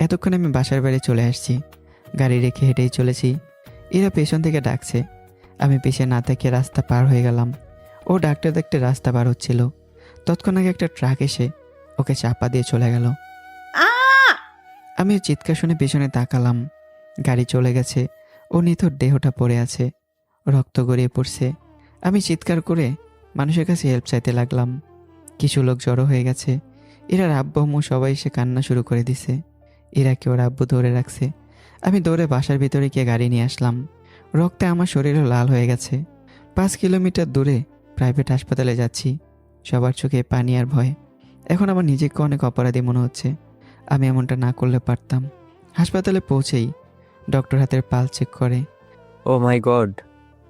এতক্ষণ আমি বাসার বাড়ি চলে আসছি। গাড়ি রেখে হেঁটেই চলেছি। এরা পেছন থেকে ডাকছে। আমি পিছিয়ে না থেকে রাস্তা পার হয়ে গেলাম। ও ডাকতে ডাকতে রাস্তা পার হচ্ছিল। তৎক্ষণাৎ একটা ট্রাক এসে ওকে চাপা দিয়ে চলে গেল। আমি চিৎকার শুনে পেছনে তাকালাম। গাড়ি চলে গেছে। ও নিথর দেহটা পড়ে আছে, রক্ত গড়িয়ে পড়ছে। আমি চিৎকার করে মানুষের কাছে হেল্প চাইতে লাগলাম। কিছু লোক জড়ো হয়ে গেছে। এরা আব্বু আম্মু সবাই এসে কান্না শুরু করে দিছে। এরা কেউ আব্বু ধরে রাখছে। আমি দৌড়ে বাসার ভিতরে গিয়ে গাড়ি নিয়ে আসলাম। রক্তে আমার শরীরও লাল হয়ে গেছে। 5 কিলোমিটার দূরে প্রাইভেট হাসপাতালে যাচ্ছি। সবার চোখে পানি আর ভয়। এখন আমার নিজেকে অনেক অপরাধী মনে হচ্ছে। আমি এমনটা না করলে পারতাম। হাসপাতালে পৌঁছেই ডক্টর হাতের পাল চেক করে। ও মাই গড,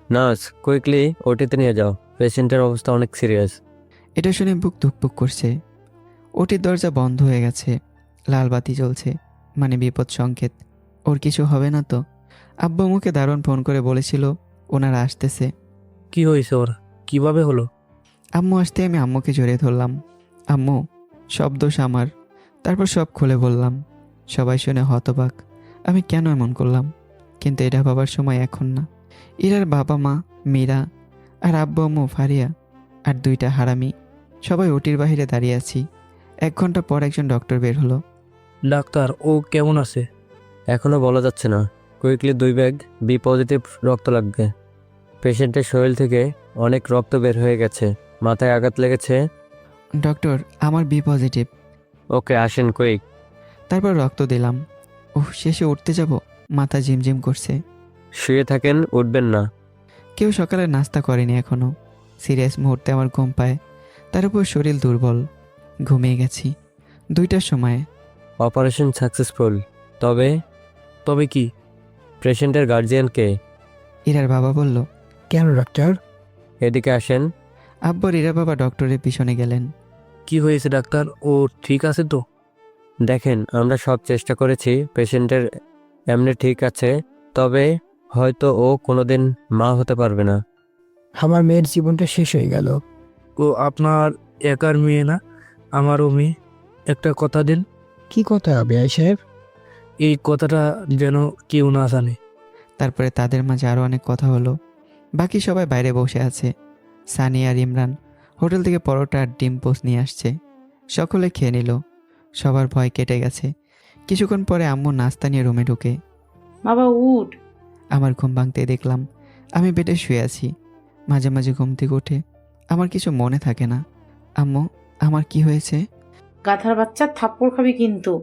নার্স কুইকলি ওটিতে নিয়ে যাও, পেশেন্টের অবস্থা অনেক সিরিয়াস। এটা শুনে বুক ধুকপুক করছে। ওটির দরজা বন্ধ হয়ে গেছে, লাল বাতি জ্বলছে, মানে বিপদ সংকেত। ওর কিছু হবে না তো? আব্বু মুখে দারুণ ফোন করে বলেছিল ওনারা আসতেছে। কি হয়েছে ওর? কিভাবে হলো? আম্মু আসতে আমি আম্মুকে জড়িয়ে ধরলাম। আম্মু, সব দোষ আমার। তারপর সব খুলে বললাম। সবাই শুনে হতবাক। আমি কেন এমন করলাম, কিন্তু এটা ভাবার সময় এখন না। ইরার বাবা মা, মীরা আর আব্বু আম্মু ফারিয়া আর 2টা হারামি সবাই ওটির বাহিরে দাঁড়িয়ে আছি। 1 ঘন্টা পর একজন ডক্টর বের হলো। ডাক্তার ও কেমন আছে? এখনও বলা যাচ্ছে না। কুইকলি 2 ব্যাগ বি পজিটিভ রক্ত লাগবে। পেশেন্টের শরীর থেকে অনেক রক্ত বের হয়ে গেছে। মাথায় আঘাত লেগেছে। ডক্টর, আমার বি পজিটিভ। ওকে, আসেন কুইক। তারপর রক্ত দিলাম। শেষে উঠতে যাব, মাথা ঝিমঝিম করছে। শুয়ে থাকেন, উঠবেন না। কেউ সকালে নাস্তা করেনি এখনো। সিরিয়াস মুহূর্তে আমার ঘুম পায়। তার উপর শরীর দুর্বল। ঘুমিয়ে গেছি। 2টার সময়। Operation successful. তবে তবে কি? পেশেন্টের গার্জিয়ানকে ইরার বাবা বলল, কেন ডাক্তার? এদিকে আসেন। আব্বর ইরা বাবা ডক্টরের পিছনে গেলেন। কি হয়েছে ডাক্তার? ও ঠিক আছে তো? দেখেন, আমরা সব চেষ্টা করেছি। পেশেন্টের এমনি ঠিক আছে, তবে হয়তো ও কোনোদিন মা হতে পারবে না। আমার মেয়ের জীবনটা শেষ হয়ে গেল। ও আপনার একার মেয়ে না, আমারও মেয়ে। একটা কথা দিন। কি কথা বেআই সাহেব? এই কথাটা যেন কেউ না জানে। তারপরে তাদের মাঝে আরও অনেক কথা হলো। বাকি সবাই বাইরে বসে আছে। সানি আর ইমরান হোটেল থেকে পরোটা আর ডিম পোস্ট নিয়ে আসছে। সকলে খেয়ে নিল। সবার ভয় কেটে গেছে। কিছুক্ষণ পরে আম্মু নাস্তা নিয়ে রুমে ঢুকে। বাবা উঠ। আমার ঘুম ভাঙতে দেখলাম আমি বেডে শুয়ে আছি। মাঝে মাঝে ঘুম থেকে উঠে আমার কিছু মনে থাকে না। আম্মু, আমার কি হয়েছে? গাধার বাচ্চা, থাপ্পড় খাবি কিন্তু।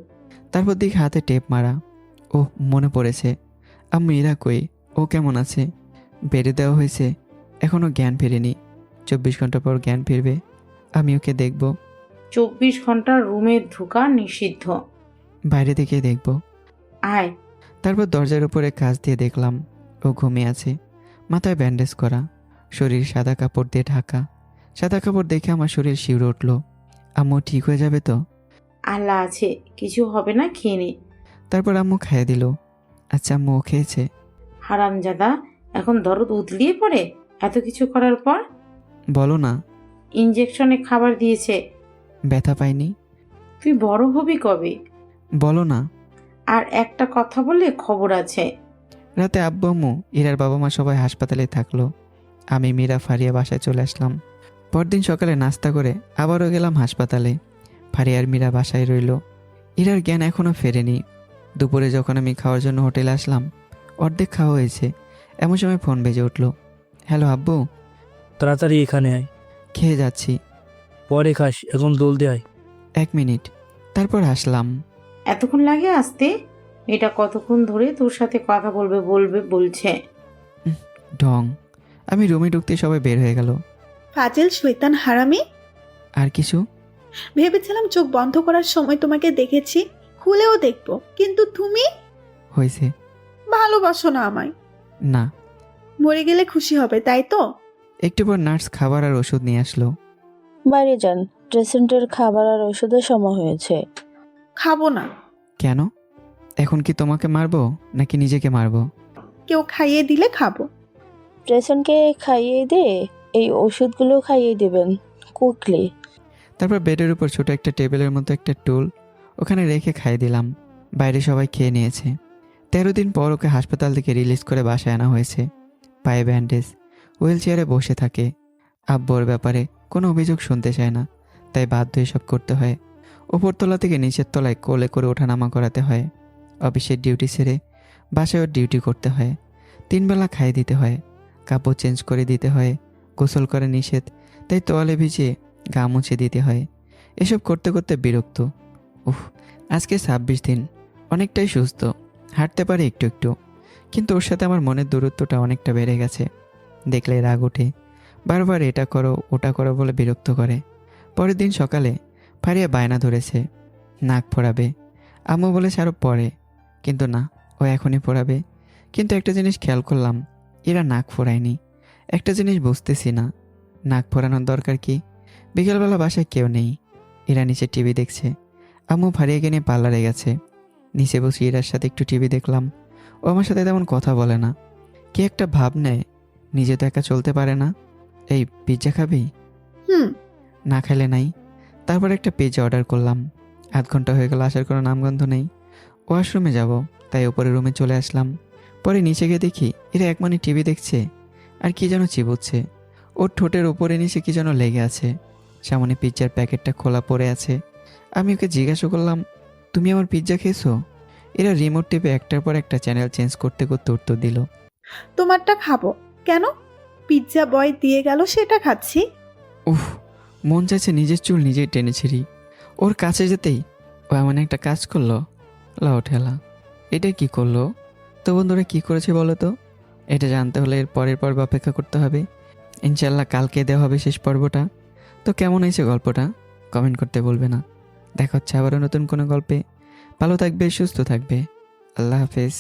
তারপর দিকে হাতে টেপ মারা। ও মনে পড়েছে। আম্মু, ইরা কই? ও কেমন আছে? বেডে দেওয়া হয়েছে, এখনও জ্ঞান ফেরেনি। 24 ঘন্টা পর জ্ঞান ফিরবে। আমি ওকে দেখব। 24 ঘন্টার রুমে ঢোকা নিষিদ্ধ। বাইরে থেকে দেখব। আয়। তারপর দরজার উপরে কাঁচ দিয়ে দেখলাম ও ঘুমিয়ে আছে। মাথায় ব্যান্ডেজ করা, শরীর সাদা কাপড় দিয়ে ঢাকা। সাদা কাপড় দেখে আমার শরীর শিউরে উঠল। আম্মু ঠিক হয়ে যাবে তো? আল্লাহ আছে, কিছু হবে না, খেয়ে নে। তারপর আম্মু খাইয়ে দিল। আচ্ছা আম্মু, ও খেয়েছে? হারামজাদা, এখন দরদ উতলিয়ে পড়ে এত কিছু করার পর? বলো না। ইঞ্জেকশনে খাবার দিয়েছে। ব্যথা পাইনি? তুই বড় হবি কবে? বলো না। আর একটা কথা বলে খবর আছে। রাতে আব্বু আম্মু ইরার বাবা মা সবাই হাসপাতালে থাকলো। আমি মীরা ফারিয়া বাসায় চলে আসলাম। পরদিন সকালে নাস্তা করে আবারও গেলাম হাসপাতালে। ফারিয়ার মীরা বাসায় রইল। ইরার জ্ঞান এখনও ফেরেনি। দুপুরে যখন আমি খাওয়ার জন্য হোটেলে আসলাম, অর্ধেক খাওয়া হয়েছে। এমন সময় ফোন বেজে উঠল। হ্যালো আব্বু। তাড়াতাড়ি এখানে আয়। খেয়ে যাচ্ছি। পরে খাস, এখন জলদি আয়। 1 মিনিট। তারপর আসলাম। এতক্ষণ লাগে আসতে? এটা কতক্ষণ ধরে তোর সাথে কথা বলবে বলছে। ঢং। আমি রুমে ঢুকতে সবাই বের হয়ে গেল। ফাজিল শয়তান হারামি। আর কিছু? ভেবেছিলাম চোখ বন্ধ করার সময় তোমাকে দেখেছি, খুলেও দেখবো, কিন্তু তুমি হয়েছে। ভালোবাসো না আমায়। না। মরে গেলে খুশি হবে, তাই তো? একটু পর নার্স খাবার আর ওষুধ নিয়ে আসলো। বাইরে যান, পেশেন্টের খাবার আর ওষুধের সময় হয়েছে। খাবো না। কেন? এখন কি তোমাকে মারবো নাকি নিজেকে মারবো? কেউ খাইয়ে দিলে খাবো। পেশেন্টকে খাইয়ে দিয়ে এই ওষুধগুলো খাইয়ে দিবেন কুইকলি। তারপর বেডের উপর ছোট একটা টেবিলের মতো একটা টুল ওখানে রেখে খাইয়ে দিলাম। বাইরে সবাই খেয়ে নিয়েছে। 13 দিন পর ওকে হাসপাতাল থেকে রিলিজ করে বাসায় আনা হয়েছে। পায়ে ব্যান্ডেজ, হুইল চেয়ারে বসে থাকে। আব্বুর ব্যাপারে কোনো অভিযোগ শুনতে চায় না, তাই বাধ্য এসব করতে হয়। উপরতলা থেকে নিচের তলায় কোলে করে ওঠানামা করাতে হয়। অফিসের ডিউটি সেরে বাসায় ওর ডিউটি করতে হয়। 3 বেলা খাইয়ে দিতে হয়, কাপড় চেঞ্জ করে দিতে হয়। গোসল করে নিষেধ, তাই তোয়ালে ভিজিয়ে গা মুছে দিতে হয়। এসব করতে করতে বিরক্ত। আজকে 26 দিন, অনেকটাই সুস্থ, হাঁটতে পারে একটু একটু। কিন্তু ওর সাথে আমার মনের দূরত্বটা অনেকটা বেড়ে গেছে। দেখলে রাগ ওঠে, বারবার এটা করো ওটা করো বলে বিরক্ত করে। পরের দিন সকালে ফারিয়া বায়না ধরেছে নাক ফোড়াবে। আম্মু বলেছে আরও পরে, কিন্তু না, ও এখনই ফোড়াবে। কিন্তু একটা জিনিস খেয়াল করলাম, এরা নাক ফোড়ায়নি। একটা জিনিস বুঝতেছি না, নাক ফোড়ানোর দরকার কি? বিকেলবেলা বাসায় কেউ নেই, এরা নিচে টিভি দেখছে। আম্মু ফারিয়াকে নিয়ে পার্লারে গেছে। নিচে বসে এরার সাথে একটু টিভি দেখলাম। ও আমার সাথে তেমন কথা বলে না, কি একটা ভাব নেয়, নিজে তো একা চলতে পারে না। এই পিৎজা খাবি? না খেলে নাই। তারপর একটা পিৎজা অর্ডার করলাম। আধ ঘন্টা হয়ে গেল, আসার কোনো নামগন্ধ নেই। ওয়াশরুমে যাব, তাই ওপরে রুমে চলে আসলাম। পরে নিচে গিয়ে দেখি এরা একমানি টিভি দেখছে আর কি যেন চিবুচ্ছে। ওর ঠোঁটের উপরে নিচে কি যেন লেগে আছে। সামনে পিৎজার প্যাকেটটা খোলা পড়ে আছে। আমি ওকে জিজ্ঞাসা করলাম, তুমি আমার পিৎজা খেয়েছো? এরা রিমোট টিপে একটার পর একটা চ্যানেল চেঞ্জ করতে করতে উত্তর দিল, তোমারটা খাবো কেন? পিৎজা বয় দিয়ে গেল, সেটা খাচ্ছি। উফ, মন চাইছে নিজের চুল নিজেই টেনে ছিঁড়ি। ওর কাছে যেতেই ও এমন একটা কাজ করলো, লাও ঠেলা। এটা কি করলো? তো বন্ধুরা কি করেছে বলো তো? এটা জানতে হলে এর পরের পর্ব অপেক্ষা করতে হবে। ইনশাল্লাহ কালকে দেওয়া হবে শেষ পর্বটা। তো কেমন হয়েছে গল্পটা কমেন্ট করতে বলবে না। দেখা হচ্ছে আবারও নতুন কোনো গল্পে। ভালো থাকবে, সুস্থ থাকবে। আল্লাহ হাফেজ।